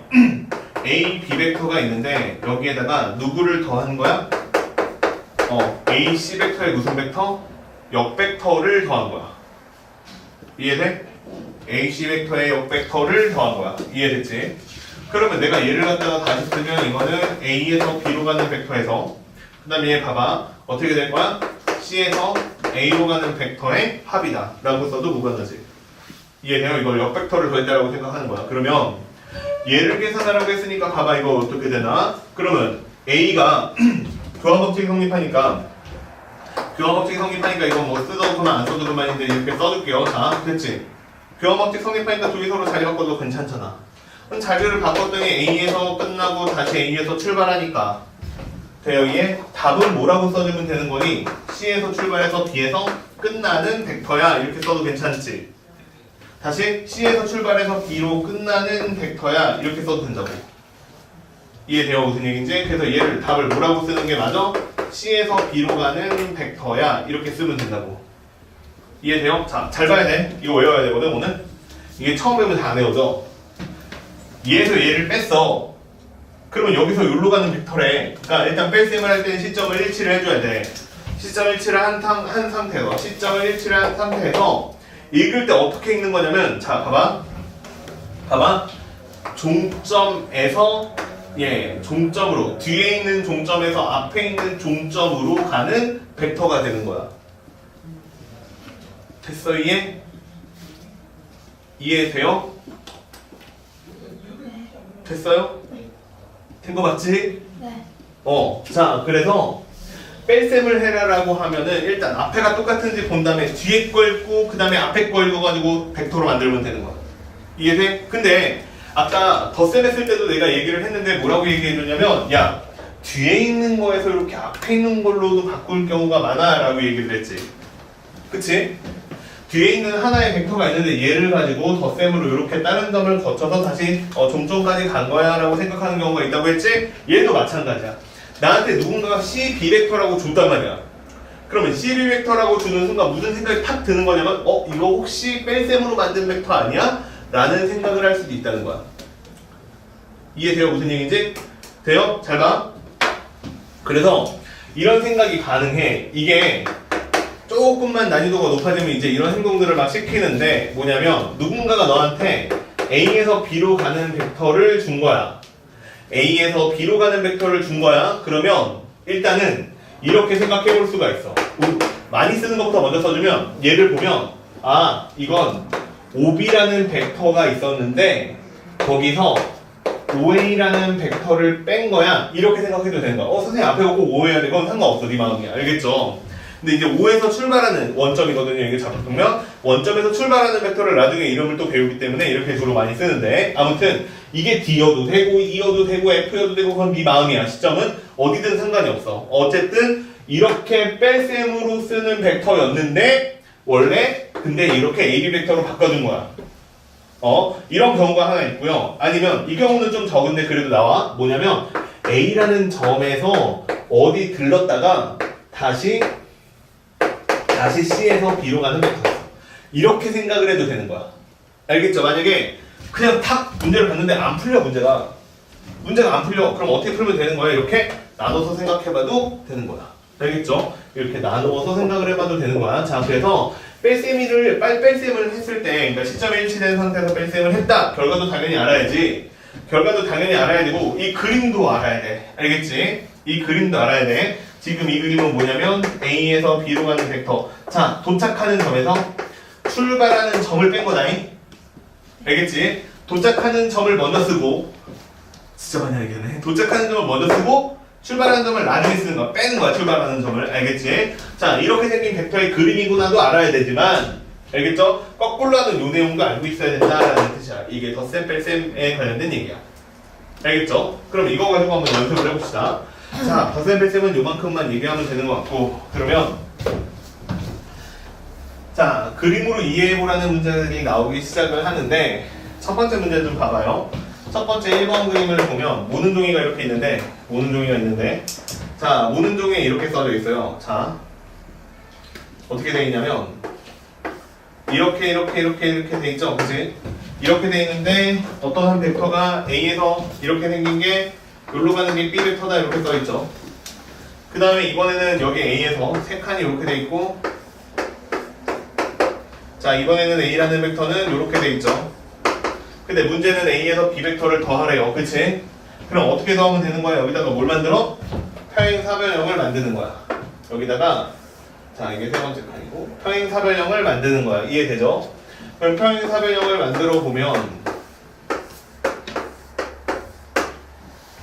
A, B 벡터가 있는데 여기에다가 누구를 더한 거야? A, C 벡터의 무슨 벡터? 역벡터를 더한 거야. 이해돼? A, C 벡터의 역벡터를 더한 거야. 이해됐지? 그러면 내가 얘를 갖다가 다시 쓰면 이거는 A에서 B로 가는 벡터에서 그 다음에 얘 봐봐. 어떻게 될 거야? C에서 A로 가는 벡터의 합이다 라고 써도 무관하지. 이해돼요? 이걸 역벡터를 더했다라고 생각하는 거야. 그러면 얘를 계산하라고 했으니까 봐봐. 이거 어떻게 되나? 그러면 A가 교환법칙이 성립하니까 이건 뭐 쓰도 그만 안 써도 그만인데 이렇게 써줄게요. 자, 됐지? 교환법칙 성립하니까 둘이 서로 자리 바꿔도 괜찮잖아. 그럼 자리를 바꿨더니 A에서 끝나고 다시 A에서 출발하니까 여기에 답은 뭐라고 써주면 되는 거니? C에서 출발해서 B에서 끝나는 벡터야 이렇게 써도 괜찮지? 다시 C에서 출발해서 B로 끝나는 벡터야 이렇게 써도 된다고. 이해돼요? 무슨 얘기인지? 그래서 얘를 답을 뭐라고 쓰는 게 맞아? C에서 B로 가는 벡터야 이렇게 쓰면 된다고. 이해돼요? 자, 잘 봐야 돼. 이거 외워야 되거든 오늘. 이게 처음 배우면 다 안 외워져. 얘에서 얘를 뺐어. 그러면 여기서 여기로 가는 벡터래. 그러니까 일단 뺄셈을 할 때는 시점을 일치를 해줘야 돼. 시점 일치를 한 상태에서 시점을 일치를 한 상태에서 읽을 때 어떻게 읽는 거냐면 자 봐봐 종점에서 종점으로 뒤에 있는 종점에서 앞에 있는 종점으로 가는 벡터가 되는 거야. 됐어? 이해돼요? 됐어요? 된 거 맞지? 네. 자, 그래서 뺄셈을 해라라고 하면은 일단 앞에가 똑같은지 본 다음에 뒤에 거 읽고 그 다음에 앞에 거 읽어가지고 벡터로 만들면 되는 거야. 이해돼? 근데 아까 덧셈 했을 때도 내가 얘기를 했는데 뭐라고 얘기해줬냐면 야, 뒤에 있는 거에서 이렇게 앞에 있는 걸로도 바꿀 경우가 많아 라고 얘기를 했지. 그치? 뒤에 있는 하나의 벡터가 있는데 얘를 가지고 덧셈으로 이렇게 다른 점을 거쳐서 다시 종점까지 간 거야 라고 생각하는 경우가 있다고 했지? 얘도 마찬가지야. 나한테 누군가가 C, B 벡터라고 줬단 말이야. 그러면 C, B 벡터라고 주는 순간 무슨 생각이 탁 드는 거냐면 이거 혹시 뺄셈으로 만든 벡터 아니야? 라는 생각을 할 수도 있다는 거야. 이해돼요? 무슨 얘기인지? 돼요? 잘 봐. 그래서 이런 생각이 가능해. 이게 조금만 난이도가 높아지면 이제 이런 행동들을 막 시키는데 뭐냐면 누군가가 너한테 A에서 B로 가는 벡터를 준 거야. A에서 B로 가는 벡터를 준 거야. 그러면 일단은 이렇게 생각해 볼 수가 있어. 많이 쓰는 것부터 먼저 써주면 얘를 보면 이건 OB라는 벡터가 있었는데 거기서 OA라는 벡터를 뺀 거야. 이렇게 생각해도 되는 거야. 선생님 앞에 오고 OA야 돼. 그건 상관없어. 네 마음이야. 알겠죠? 근데 이제 O에서 출발하는 원점이거든요. 이게 잡으면 원점에서 출발하는 벡터를 나중에 이름을 또 배우기 때문에 이렇게 주로 많이 쓰는데 아무튼 이게 D여도 되고 E여도 되고 F여도 되고 그건 네 마음이야. 시점은 어디든 상관이 없어. 어쨌든 이렇게 뺄셈으로 쓰는 벡터였는데 원래 근데 이렇게 AB 벡터로 바꿔준 거야. 이런 경우가 하나 있고요. 아니면 이 경우는 좀 적은데 그래도 나와. 뭐냐면 A라는 점에서 어디 들렀다가 다시 C에서 B로 가는 벡터. 이렇게 생각을 해도 되는 거야. 알겠죠? 만약에 그냥 탁 문제를 봤는데 안 풀려 문제가 안 풀려. 그럼 어떻게 풀면 되는 거야? 이렇게 나눠서 생각해봐도 되는 거야. 알겠죠? 이렇게 나누어서 생각을 해봐도 되는 거야. 자, 그래서 뺄셈을 했을 때, 그러니까 시점에 일치된 상태에서 뺄셈을 했다. 결과도 당연히 알아야지. 결과도 당연히 알아야 되고 이 그림도 알아야 돼. 알겠지? 이 그림도 알아야 돼. 지금 이 그림은 뭐냐면 A에서 B로 가는 벡터. 자, 도착하는 점에서 출발하는 점을 뺀 거다잉. 알겠지? 도착하는 점을 먼저 쓰고 진짜 많이 알겠네. 도착하는 점을 먼저 쓰고 출발하는 점을 나중에 쓰는 거야. 빼는 거야. 출발하는 점을. 알겠지? 자, 이렇게 생긴 벡터의 그림이구나도 알아야 되지만 알겠죠? 거꾸로 하는 요 내용도 알고 있어야 된다라는 뜻이야. 이게 덧셈 뺄셈에 관련된 얘기야. 알겠죠? 그럼 이거 가지고 한번 연습을 해봅시다. 자, 덧셈 뺄셈은 요만큼만 얘기하면 되는 것 같고 그러면 자, 그림으로 이해해보라는 문제들이 나오기 시작을 하는데 첫 번째 문제 좀 봐봐요. 첫 번째 1번 그림을 보면 모는 종이가 이렇게 있는데 자, 모는 종이에 이렇게 써져 있어요. 자, 어떻게 돼 있냐면 이렇게 돼 있죠, 그치? 이렇게 돼 있는데 어떤 한 벡터가 A에서 이렇게 생긴 게 여기로 가는 게 B 벡터다 이렇게 써 있죠. 그 다음에 이번에는 여기 A에서 세 칸이 이렇게 돼 있고, 자, 이번에는 A라는 벡터는 이렇게 돼 있죠. 근데 문제는 A에서 B 벡터를 더하래요, 그치? 그럼 어떻게 더하면 되는 거야? 여기다가 뭘 만들어? 평행사변형을 만드는 거야. 여기다가, 자, 이게 세 번째 칸이고 평행사변형을 만드는 거야. 이해되죠? 그럼 평행사변형을 만들어 보면,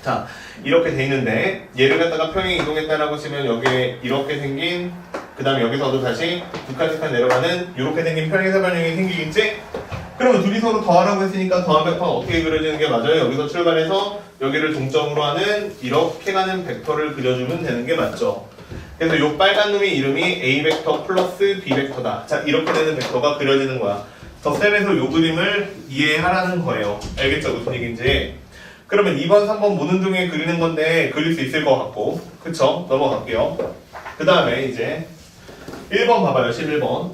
자, 이렇게 돼 있는데 얘를 갖다가 평행 이동했다라고 치면 여기에 이렇게 생긴, 그 다음에 여기서도 다시 두 칸씩 내려가는 이렇게 생긴 평행사변형이 생기겠지? 그러면 둘이 서로 더하라고 했으니까 더한 벡터는 어떻게 그려지는 게 맞아요? 여기서 출발해서 여기를 동점으로 하는 이렇게 가는 벡터를 그려주면 되는 게 맞죠. 그래서 이 빨간 놈의 이름이 A 벡터 플러스 B 벡터다. 자, 이렇게 되는 벡터가 그려지는 거야. 덧셈에서 이 그림을 이해하라는 거예요. 알겠죠? 무슨 얘기인지. 그러면 2번, 3번 모는 종이에 그리는 건데 그릴 수 있을 것 같고, 그쵸? 넘어갈게요. 그 다음에 이제 1번 봐봐요. 11번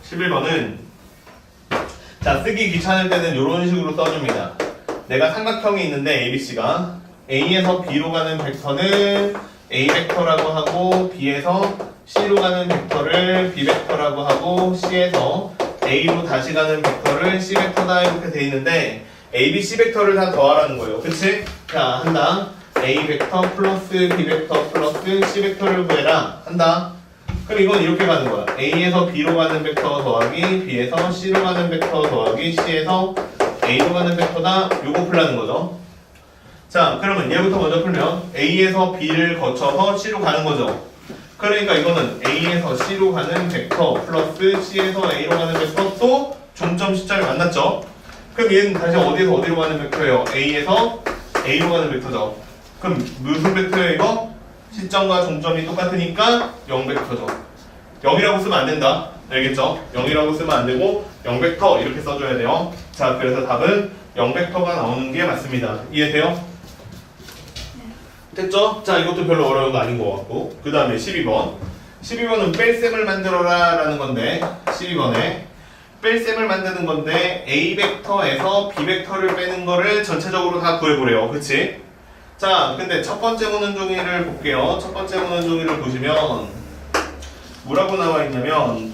11번은 자, 쓰기 귀찮을 때는 이런 식으로 써줍니다. 내가 삼각형이 있는데 ABC가 A에서 B로 가는 벡터는 A 벡터라고 하고, B에서 C로 가는 벡터를 B 벡터라고 하고, C에서 A로 다시 가는 벡터를 C 벡터다 이렇게 돼 있는데 A, B, C 벡터를 다 더하라는 거예요. 그치? 자, 한다. A 벡터 플러스 B 벡터 플러스 C 벡터를 구해라. 한다. 그럼 이건 이렇게 가는 거야. A에서 B로 가는 벡터 더하기 B에서 C로 가는 벡터 더하기 C에서 A로 가는 벡터다. 요거 풀라는 거죠. 자, 그러면 얘부터 먼저 풀면 A에서 B를 거쳐서 C로 가는 거죠. 그러니까 이거는 A에서 C로 가는 벡터 플러스 C에서 A로 가는 벡터 또 종점 시점이 만났죠. 그럼 얘는 다시 어디에서 어디로 가는 벡터예요? A에서 A로 가는 벡터죠. 그럼 무슨 벡터예요 이거? 시점과 종점이 똑같으니까 0벡터죠. 0이라고 쓰면 안 된다. 알겠죠? 0이라고 쓰면 안 되고 0벡터 이렇게 써줘야 돼요. 자, 그래서 답은 0벡터가 나오는 게 맞습니다. 이해돼요? 됐죠? 자, 이것도 별로 어려운 거 아닌 것 같고. 그 다음에 12번 12번은 뺄셈을 만들어라 라는 건데, 12번에 뺄셈을 만드는 건데 A 벡터에서 B 벡터를 빼는 거를 전체적으로 다 구해보래요. 그치? 자, 근데 첫 번째 모는 종이를 볼게요. 첫 번째 모는 종이를 보시면 뭐라고 나와 있냐면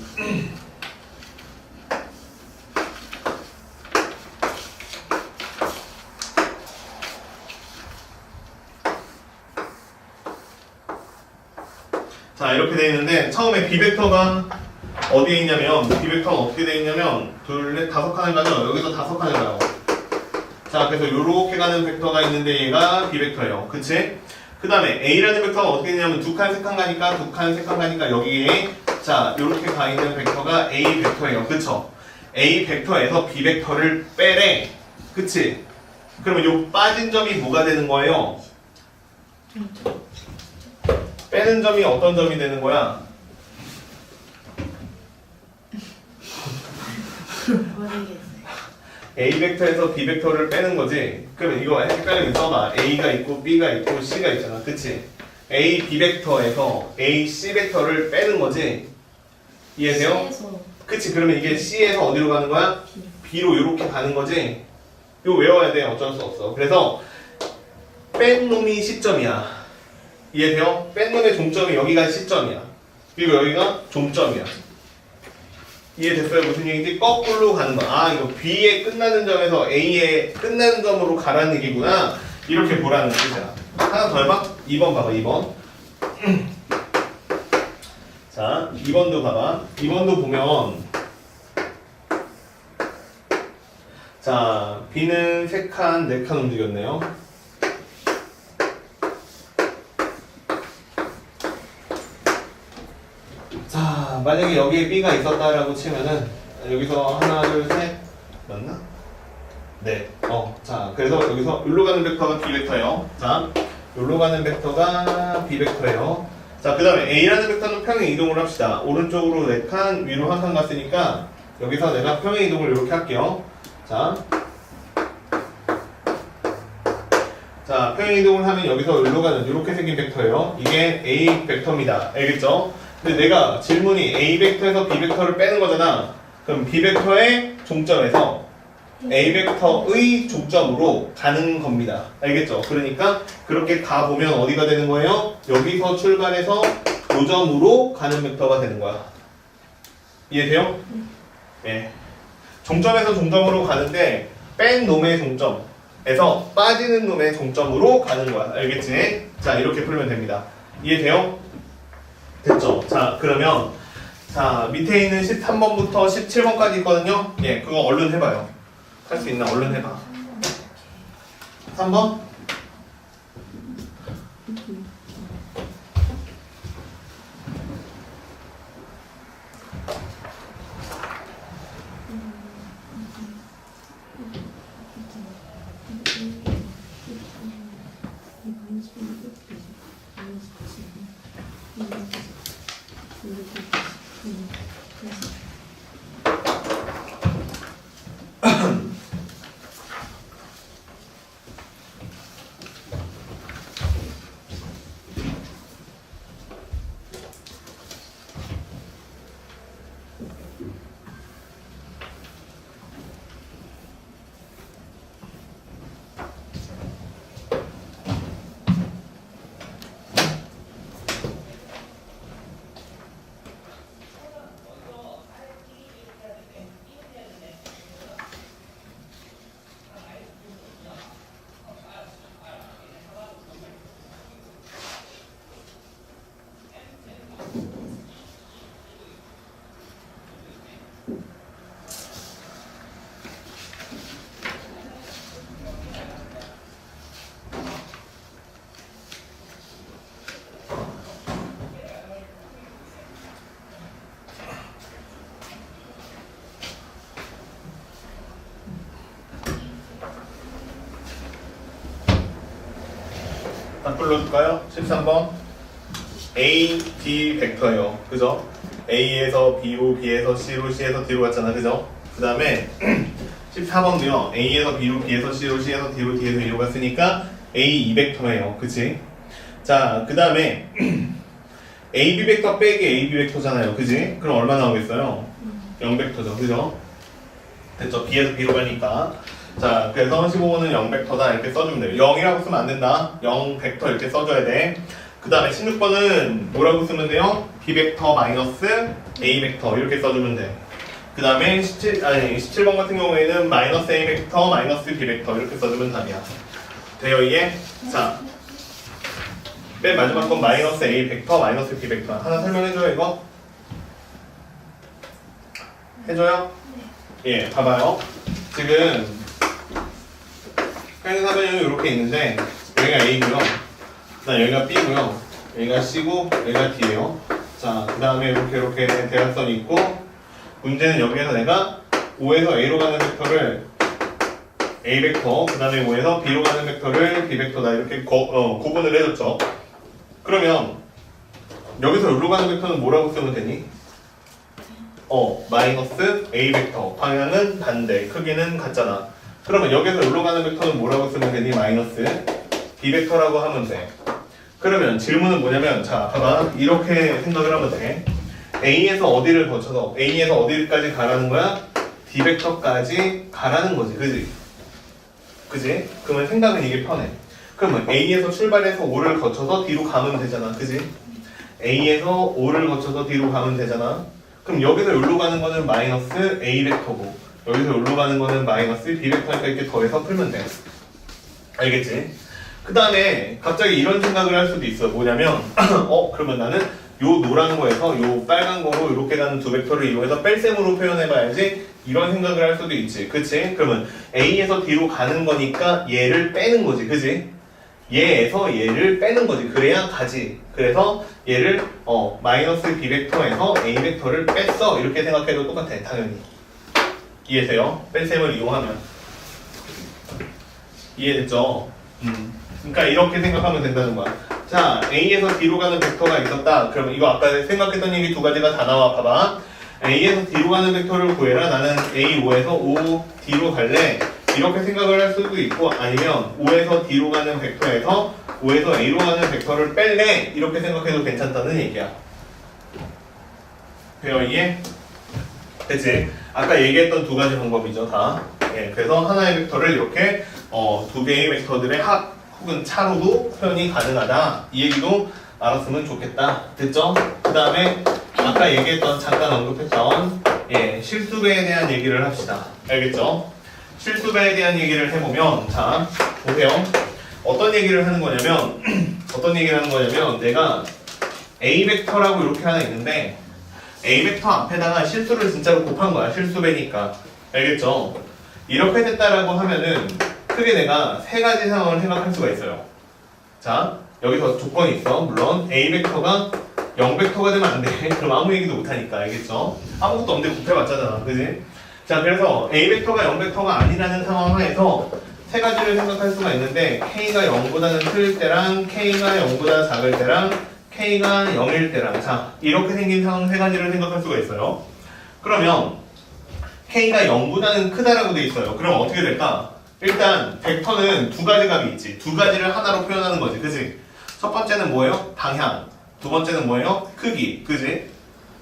자, 이렇게 돼 있는데 처음에 B 벡터가 어디에 있냐면 B 벡터가 어떻게 돼 있냐면 둘, 넷, 다섯 칸을 가죠. 여기서 다섯 칸을 가요. 자, 그래서 요렇게 가는 벡터가 있는데 얘가 B 벡터예요. 그치? 그 다음에 A라는 벡터가 어떻게 되냐면 두 칸, 세 칸 가니까 두 칸, 세 칸 가니까 여기에 자, 요렇게 가 있는 벡터가 A 벡터예요. 그쵸? A 벡터에서 B 벡터를 빼래. 그치? 그러면 요 빠진 점이 뭐가 되는 거예요? 빼는 점이 어떤 점이 되는 거야? A 벡터에서 B 벡터를 빼는 거지. 그러면 이거 헷갈리면 써봐. A가 있고 B가 있고 C가 있잖아. 그치? A, B 벡터에서 A, C 벡터를 빼는 거지. 이해돼요? C에서. 그치? 그러면 이게 C에서 어디로 가는 거야? B로 이렇게 가는 거지. 이거 외워야 돼. 어쩔 수 없어. 그래서 뺀 놈이 시점이야. 이해돼요? 뺀 놈의 종점이 여기가 시점이야. 그리고 여기가 종점이야. 이해됐어요? 무슨 얘기인지? 거꾸로 가는 거. 아, 이거 B에 끝나는 점에서 A에 끝나는 점으로 가라는 얘기구나. 이렇게 보라는 뜻이야. 하나 더 해봐. 2번 봐봐. 2번. 자, 2번도 봐봐. 2번도 보면 자, B는 3칸, 4칸 움직였네요. 자, 만약에 여기에 B가 있었다라고 치면은 여기서 하나, 둘, 셋 맞나? 네. 자, 그래서 여기서 여기로 가는 벡터가 B 벡터예요. 자, 여기로 가는 벡터가 B 벡터예요. 자, 그 다음에 A라는 벡터는 평행 이동을 합시다. 오른쪽으로 4칸, 위로 1칸 갔으니까 여기서 내가 평행 이동을 이렇게 할게요. 자, 자, 평행 이동을 하면 여기서 여기로 가는 이렇게 생긴 벡터예요. 이게 A 벡터입니다. 알겠죠? 근데 내가 질문이 A 벡터에서 B 벡터를 빼는 거잖아. 그럼 B 벡터의 종점에서 A 벡터의 종점으로 가는 겁니다. 알겠죠? 그러니까 그렇게 가보면 어디가 되는 거예요? 여기서 출발해서 요점으로 가는 벡터가 되는 거야. 이해돼요? 네. 종점에서 종점으로 가는데 뺀 놈의 종점에서 빠지는 놈의 종점으로 가는 거야. 알겠지? 자, 이렇게 풀면 됩니다. 이해돼요? 됐죠? 자, 그러면 자, 밑에 있는 13번부터 17번까지 있거든요. 예, 그거 얼른 해봐요. 할 수 있나? 얼른 해봐. 3번? 다 불러줄까요? 13번 A, B 벡터예요. 그죠? A에서 B로, B에서 C로, C에서 D로 갔잖아. 그죠? 그 다음에 14번도요. A에서 B로, B에서 C로, C에서 D로, D에서 E로 갔으니까 A, 2벡터예요. 그치? 자, 그 다음에 AB 벡터 빼기 AB 벡터잖아요. 그지? 그럼 얼마 나오겠어요? 0벡터죠. 그죠? 됐죠? B에서 B로 가니까. 자, 그래서 15번은 0벡터다 이렇게 써주면 돼요. 0이라고 쓰면 안 된다. 0벡터 이렇게 써줘야 돼. 그 다음에 16번은 뭐라고 쓰면 돼요? B벡터 마이너스 A벡터 이렇게 써주면 돼. 그 다음에 17번 같은 경우에는 마이너스 A벡터 마이너스 B벡터 이렇게 써주면 답이야. 돼요 이게? 자, 맨 마지막 건 마이너스 A벡터 마이너스 B벡터 하나 설명해줘요 이거? 해줘요? 예, 봐봐요. 지금 평행사변형이 이렇게 있는데 여기가 A고요. 그다음 여기가 B고요. 여기가 C고 여기가 D예요. 자, 그 다음에 이렇게 대각선이 있고 문제는 여기에서 내가 O에서 A로 가는 벡터를 A 벡터, 그 다음에 O에서 B로 가는 벡터를 B 벡터다 이렇게 구분을 해줬죠. 그러면 여기서 여기로 가는 벡터는 뭐라고 쓰면 되니? 마이너스 A 벡터. 방향은 반대, 크기는 같잖아. 그러면 여기서 여기로 가는 벡터는 뭐라고 쓰면 되니? 마이너스 B 벡터라고 하면 돼. 그러면 질문은 뭐냐면, 자, 봐봐. 이렇게 생각을 하면 돼. A에서 어디를 거쳐서 A에서 어디까지 가라는 거야? D 벡터까지 가라는 거지. 그지? 그지? 그러면 생각은 이게 편해. 그러면 A에서 출발해서 O를 거쳐서 D로 가면 되잖아. 그지? A에서 O를 거쳐서 D로 가면 되잖아. 그럼 여기서 여기로 가는 거는 마이너스 A 벡터고 여기서 여기로 가는 거는 마이너스 B 벡터니까 이렇게 더해서 풀면 돼. 알겠지? 그 다음에 갑자기 이런 생각을 할 수도 있어. 뭐냐면 그러면 나는 요 노란 거에서 요 빨간 거로 이렇게 가는 두 벡터를 이용해서 뺄셈으로 표현해봐야지 이런 생각을 할 수도 있지. 그치? 그러면 A에서 D로 가는 거니까 얘를 빼는 거지. 그치? 얘에서 얘를 빼는 거지. 그래야 가지. 그래서 얘를 마이너스 B 벡터에서 A 벡터를 뺐어. 이렇게 생각해도 똑같아. 당연히. 이해돼요? 뺄셈을 이용하면. 이해됐죠? 그러니까 이렇게 생각하면 된다는 거야. 자, A에서 D로 가는 벡터가 있었다. 그러면 이거 아까 생각했던 얘기 두 가지가 다 나와. 봐봐. A에서 D로 가는 벡터를 구해라. 나는 A5에서 O, D로 갈래. 이렇게 생각을 할 수도 있고 아니면 O에서 D로 가는 벡터에서 O에서 A로 가는 벡터를 뺄래 이렇게 생각해도 괜찮다는 얘기야. 돼요 이해? 그치? 아까 얘기했던 두 가지 방법이죠 다. 예, 그래서 하나의 벡터를 이렇게 두 개의 벡터들의 합 혹은 차로도 표현이 가능하다 이 얘기도 알았으면 좋겠다. 됐죠? 그 다음에 아까 얘기했던 잠깐 언급했던 실수배에 대한 얘기를 합시다. 알겠죠? 실수배에 대한 얘기를 해보면 자 보세요. 어떤 얘기를 하는 거냐면 내가 A 벡터라고 이렇게 하나 있는데 A 벡터 앞에다가 실수를 진짜로 곱한 거야. 실수배니까. 알겠죠? 이렇게 됐다라고 하면은 크게 내가 세 가지 상황을 생각할 수가 있어요. 자, 여기서 조건이 있어. 물론 A 벡터가 0벡터가 되면 안 돼. 그럼 아무 얘기도 못 하니까. 알겠죠? 아무것도 없는데 곱해봤잖아. 그지? 자, 그래서 A 벡터가 0벡터가 아니라는 상황 하에서 세 가지를 생각할 수가 있는데 K가 0보다는 클 때랑 K가 0보다 작을 때랑 K가 0일 때랑 자 이렇게 생긴 상황 세 가지를 생각할 수가 있어요. 그러면 K가 0보다는 크다라고 돼 있어요. 그럼 어떻게 될까? 일단 벡터는 두 가지 값이 있지. 두 가지를 하나로 표현하는 거지. 그지? 첫 번째는 뭐예요? 방향. 두 번째는 뭐예요? 크기. 그지?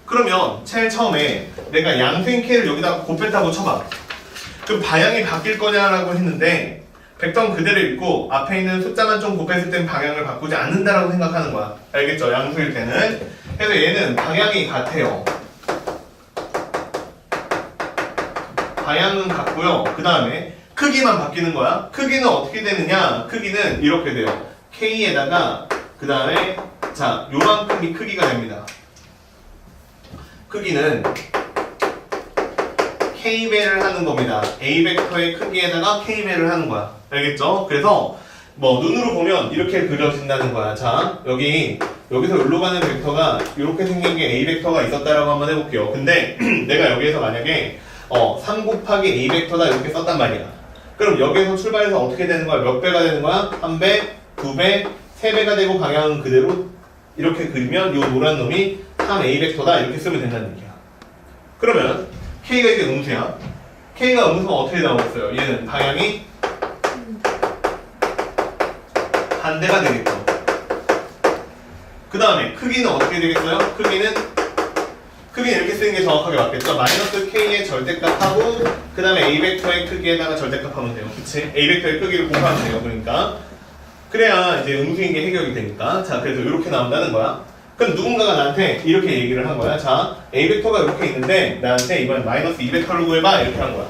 그러면 제일 처음에 내가 양수인 K를 여기다가 곱했다고 쳐봐. 그럼 방향이 바뀔 거냐라고 했는데 벡터는 그대로 있고 앞에 있는 숫자만 좀 곱했을 땐 방향을 바꾸지 않는다라고 생각하는 거야. 알겠죠? 양수일 때는. 그래서 얘는 방향이 같아요. 방향은 같고요. 그 다음에 크기만 바뀌는 거야. 크기는 어떻게 되느냐? 크기는 이렇게 돼요. K에다가 그 다음에 자 요만큼이 크기가 됩니다. 크기는 K배를 하는 겁니다. A 벡터의 크기에다가 K배를 하는 거야. 알겠죠? 그래서 뭐 눈으로 보면 이렇게 그려진다는 거야. 자, 여기서 여기로 가는 벡터가 이렇게 생긴 게 A 벡터가 있었다라고 한번 해볼게요. 근데 내가 여기에서 만약에 3 곱하기 A 벡터다 이렇게 썼단 말이야. 그럼 여기에서 출발해서 어떻게 되는 거야? 몇 배가 되는 거야? 3배, 2배, 3배가 되고 방향은 그대로 이렇게 그리면 이 노란 놈이 3A 벡터다 이렇게 쓰면 된다는 얘기야. 그러면 K가 이제 음수야. K가 음수면 어떻게 나오겠어요? 얘는 방향이 반대가 되겠죠. 그 다음에 크기는 어떻게 되겠어요? 크기는 이렇게 쓰는 게 정확하게 맞겠죠? 마이너스 K의 절대값하고 그 다음에 A 벡터의 크기에다가 절대값하면 돼요. 그치? A 벡터의 크기를 곱하면 돼요. 그러니까 그래야 이제 음수인 게 해결이 되니까 자 그래서 이렇게 나온다는 거야. 그럼 누군가가 나한테 이렇게 얘기를 한 거야. 자, A 벡터가 이렇게 있는데 나한테 이번엔 마이너스 2 벡터를 구해봐 이렇게 한 거야.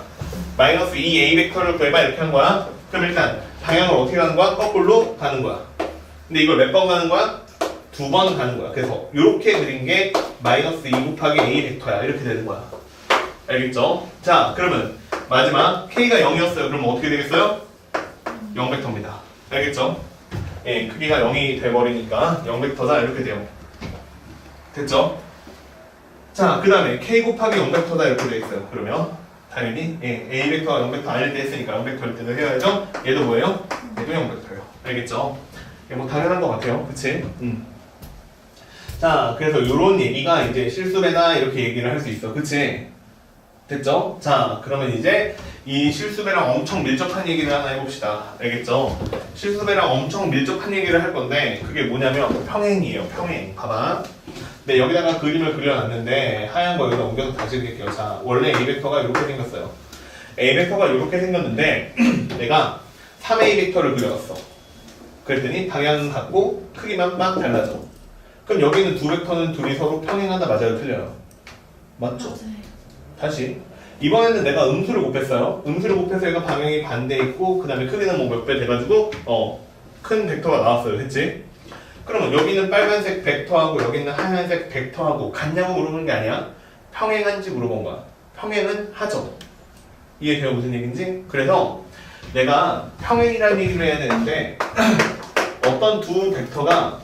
마이너스 2A 벡터를 구해봐 이렇게 한 거야. 그럼 일단 방향을 어떻게 가는 거야? 거꾸로 가는 거야. 근데 이걸 몇 번 가는 거야? 2번 가는 거야. 그래서 이렇게 그린 게 마이너스 2 곱하기 A 벡터야. 이렇게 되는 거야. 알겠죠? 자, 그러면 마지막 K가 0이었어요. 그럼 어떻게 되겠어요? 0 벡터입니다. 알겠죠? 예, 크기가 0이 돼버리니까 0 벡터다 이렇게 돼요. 됐죠? 자, 그 다음에 K 곱하기 0벡터다 이렇게 돼 있어요. 그러면 당연히 A 벡터가 0벡터 아닐 때 했으니까 0벡터일 때도 해야죠. 얘도 뭐예요? 얘도 0벡터예요. 알겠죠? 뭐 당연한 것 같아요. 그치? 자, 그래서 요런 얘기가 이제 실수배다 이렇게 얘기를 할 수 있어. 그치? 됐죠? 자, 그러면 이제 이 실수배랑 엄청 밀접한 얘기를 하나 해봅시다. 알겠죠? 실수배랑 엄청 밀접한 얘기를 할 건데 그게 뭐냐면 평행이에요. 평행. 봐봐. 네, 여기다가 그림을 그려놨는데 하얀 거 여기다 옮겨서 다시 그릴게요. 자, 원래 A 벡터가 이렇게 생겼어요. A 벡터가 이렇게 생겼는데 내가 3A 벡터를 그려놨어. 그랬더니 방향은 같고 크기만 막 달라져. 그럼 여기는 두 벡터는 둘이 서로 평행하다 맞아요? 틀려요? 맞죠? 맞아요. 다시 이번에는 내가 음수를 곱했어요. 음수를 곱해서 얘가 방향이 반대에 있고 그 다음에 크기는 뭐 몇 배 돼가지고 큰 벡터가 나왔어요. 했지? 그러면 여기는 빨간색 벡터하고 여기는 하얀색 벡터하고 같냐고 물어보는 게 아니야. 평행한지 물어본 거야. 평행은 하죠. 이해돼요? 무슨 얘기인지? 그래서 내가 평행이라는 얘기를 해야 되는데 어떤 두 벡터가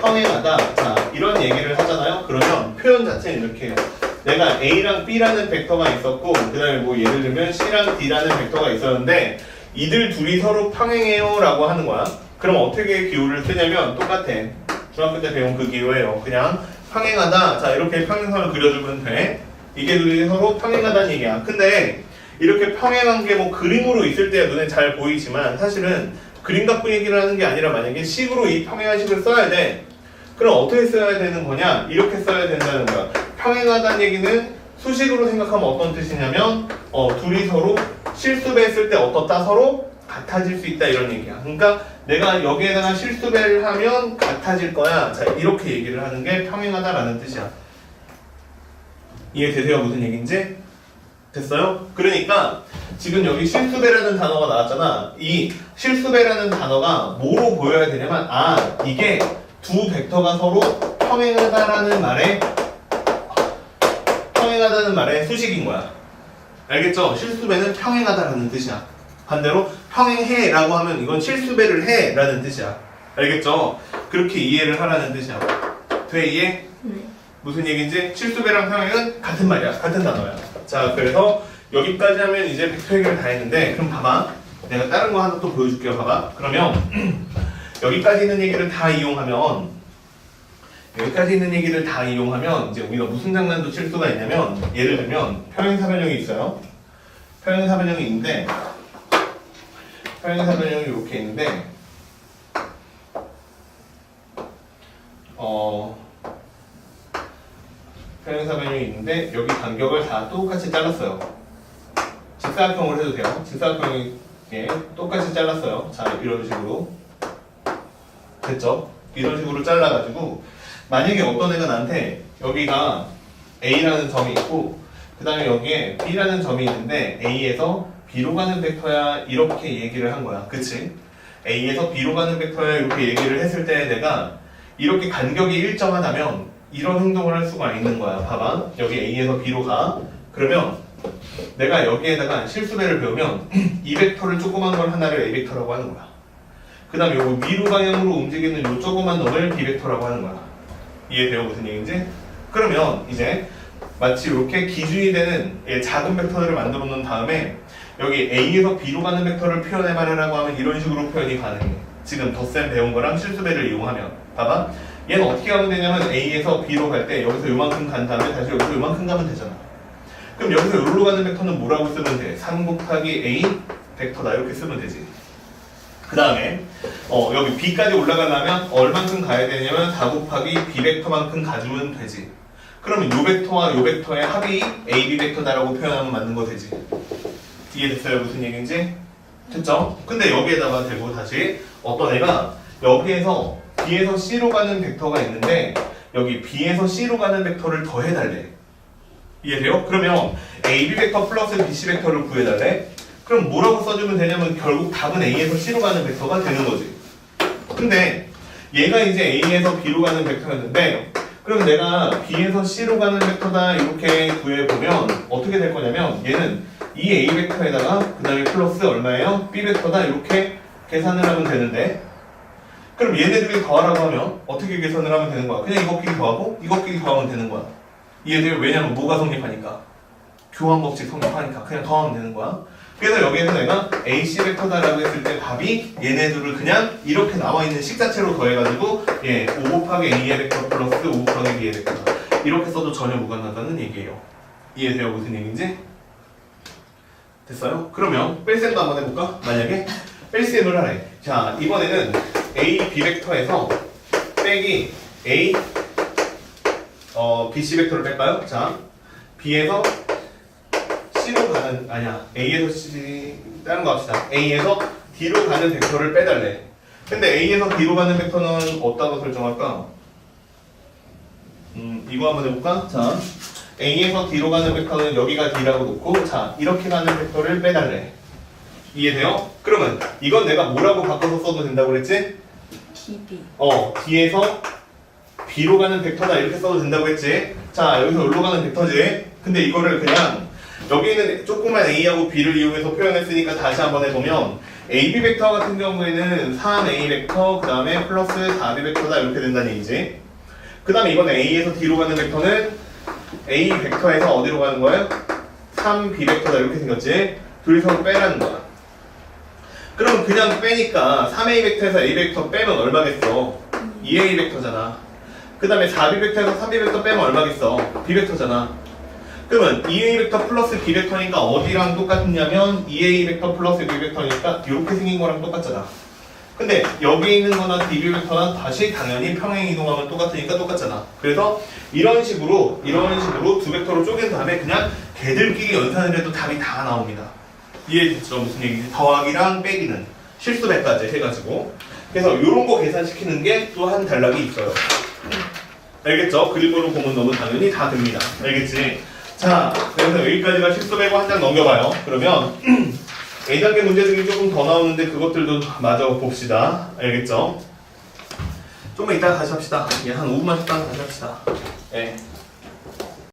평행하다. 자, 이런 얘기를 하잖아요. 그러면 표현 자체는 이렇게 해요. 내가 A랑 B라는 벡터가 있었고 그 다음에 뭐 예를 들면 C랑 D라는 벡터가 있었는데 이들 둘이 서로 평행해요 라고 하는 거야. 그럼 어떻게 기호를 쓰냐면 똑같아. 중학교 때 배운 그 기호예요. 그냥 평행하다. 자, 이렇게 평행선을 그려주면 돼. 이게 둘이 서로 평행하다는 얘기야. 근데 이렇게 평행한 게 뭐 그림으로 있을 때야 눈에 잘 보이지만 사실은 그림 갖고 얘기를 하는 게 아니라 만약에 식으로 이 평행한 식을 써야 돼. 그럼 어떻게 써야 되는 거냐? 이렇게 써야 된다는 거야. 평행하다는 얘기는 수식으로 생각하면 어떤 뜻이냐면 둘이 서로 실수배했을 때 어떻다? 서로 같아질 수 있다 이런 얘기야. 그러니까 내가 여기에다가 실수배를 하면 같아질 거야. 자, 이렇게 얘기를 하는 게 평행하다라는 뜻이야. 이해되세요? 무슨 얘기인지? 됐어요? 그러니까 지금 여기 실수배라는 단어가 나왔잖아. 이 실수배라는 단어가 뭐로 보여야 되냐면 이게 두 벡터가 서로 평행하다는 말의 수식인 거야. 알겠죠? 실수배는 평행하다라는 뜻이야. 반대로 평행해라고 하면 이건 실수배를 해라는 뜻이야. 알겠죠? 그렇게 이해를 하라는 뜻이야. 돼 이해? 네. 무슨 얘기인지? 실수배랑 평행은 같은 말이야. 같은 단어야. 자, 그래서 여기까지 하면 이제 벡터 해결 다 했는데 그럼 봐봐. 내가 다른 거 하나 또 보여줄게요. 봐봐. 그러면 여기까지 있는 얘기를 다 이용하면 이제 우리가 무슨 장난도 칠 수가 있냐면 예를 들면 평행사변형이 있어요. 평행사변형이 있는데 평행사변형이 이렇게 있는데 평행사변형이 있는데 여기 간격을 다 똑같이 잘랐어요. 직사각형을 해도 돼요. 직사각형이 똑같이 잘랐어요. 자, 이런 식으로 됐죠? 이런 식으로 잘라가지고 만약에 어떤 애가 나한테 여기가 A라는 점이 있고 그 다음에 여기에 B라는 점이 있는데 A에서 B로 가는 벡터야 이렇게 얘기를 한 거야. 그치? A에서 B로 가는 벡터야 이렇게 얘기를 했을 때 내가 이렇게 간격이 일정하다면 이런 행동을 할 수가 있는 거야. 봐봐. 여기 A에서 B로 가. 그러면 내가 여기에다가 실수배를 배우면 이 벡터를 조그만 걸 하나를 A 벡터라고 하는 거야. 그 다음에 요거 위로 방향으로 움직이는 요 조그만 놈을 B 벡터라고 하는 거야. 이해돼요? 무슨 얘기인지? 그러면 이제 마치 이렇게 기준이 되는 작은 벡터들을 만들어 놓은 다음에 여기 A에서 B로 가는 벡터를 표현해봐라라고 하면 이런 식으로 표현이 가능해. 지금 덧셈 배운 거랑 실수배를 이용하면 봐봐. 얘는 어떻게 하면 되냐면 A에서 B로 갈 때 여기서 요만큼 간 다음에 다시 여기서 요만큼 가면 되잖아. 그럼 여기서 여기로 가는 벡터는 뭐라고 쓰면 돼? 3 곱하기 A 벡터다 이렇게 쓰면 되지. 그 다음에 여기 B까지 올라가려면 얼만큼 가야 되냐면 4 곱하기 B 벡터만큼 가주면 되지. 그러면 요 벡터와 요 벡터의 합이 AB 벡터다라고 표현하면 맞는 거 되지. 이해됐어요? 무슨 얘기인지? 됐죠? 근데 여기에다가 대고 다시 어떤 애가 여기에서 B에서 C로 가는 벡터가 있는데 여기 B에서 C로 가는 벡터를 더해달래. 이해돼요? 그러면 AB 벡터 플러스 BC 벡터를 구해달래. 그럼 뭐라고 써주면 되냐면 결국 답은 A에서 C로 가는 벡터가 되는 거지. 근데 얘가 이제 A에서 B로 가는 벡터였는데 그럼 내가 B에서 C로 가는 벡터다 이렇게 구해보면 어떻게 될 거냐면 얘는 이 A 벡터에다가 그 다음에 플러스 얼마예요? B 벡터다 이렇게 계산을 하면 되는데 그럼 얘네들이 더하라고 하면 어떻게 계산을 하면 되는 거야? 그냥 이것끼리 더하고 이것끼리 더하면 되는 거야. 이해돼요? 왜냐면 뭐가 성립하니까? 교환 법칙 성립하니까 그냥 더하면 되는 거야. 그래서 여기에서 내가 AC 벡터다라고 했을 때 답이 얘네들을 그냥 이렇게 나와 있는 식 자체로 더해가지고 5 곱하기 A의 벡터 플러스 5 곱하기 B의 벡터다. 이렇게 써도 전혀 무관하다는 얘기예요. 이해돼요? 무슨 얘기인지? 됐어요? 그러면 뺄셈도 한번 해볼까? 만약에 뺄셈을 하래. 자, 이번에는 A, B 벡터에서 빼기 A BC 벡터를 뺄까요? 자, B에서 C로 가는 A에서 C 다른 거 합시다. A에서 D로 가는 벡터를 빼달래. 근데 A에서 D로 가는 벡터는 어디다가 설정할까? 이거 한번 해볼까? 자, A에서 D로 가는 벡터는 여기가 D라고 놓고 자, 이렇게 가는 벡터를 빼달래. 이해돼요? 그러면 이건 내가 뭐라고 바꿔서 써도 된다고 그랬지? DB. D에서 B로 가는 벡터다 이렇게 써도 된다고 했지? 자, 여기서 여기로 가는 벡터지? 근데 이거를 그냥 여기 있는 조그만 A하고 B를 이용해서 표현했으니까 다시 한번 해보면 AB 벡터 같은 경우에는 3A 벡터 그 다음에 플러스 4B 벡터다 이렇게 된다는 얘기지. 그 다음에 이번에 A에서 D로 가는 벡터는 A 벡터에서 어디로 가는 거예요? 3B 벡터다 이렇게 생겼지. 둘이 서로 빼라는 거야. 그럼 그냥 빼니까 3A 벡터에서 A 벡터 빼면 얼마겠어? 2A 벡터잖아. 그 다음에 4B 벡터에서 3B 벡터 빼면 얼마겠어? B 벡터잖아. 그러면 2a 벡터 플러스 b 벡터니까 어디랑 똑같냐면 2a 벡터 플러스 b 벡터니까 이렇게 생긴 거랑 똑같잖아. 근데 여기 있는 거나 db 벡터는 다시 당연히 평행 이동하면 똑같으니까 똑같잖아. 그래서 이런 식으로 두 벡터로 쪼갠 다음에 그냥 걔들끼리 연산을 해도 답이 다 나옵니다. 이해됐죠? 무슨 얘기지? 더하기랑 빼기는 실수 100까지 해가지고. 그래서 이런 거 계산시키는 게 또 한 단락이 있어요. 알겠죠? 그림으로 보면 너무 당연히 다 됩니다. 알겠지? 자, 그래서 여기까지가 실수 100고 한 장 넘겨봐요. 그러면 A단계 문제들이 조금 더 나오는데 그것들도 마저 봅시다. 알겠죠? 조금만 이따가 다시 합시다. 한 5분만 쉬다가 다시 합시다. 네.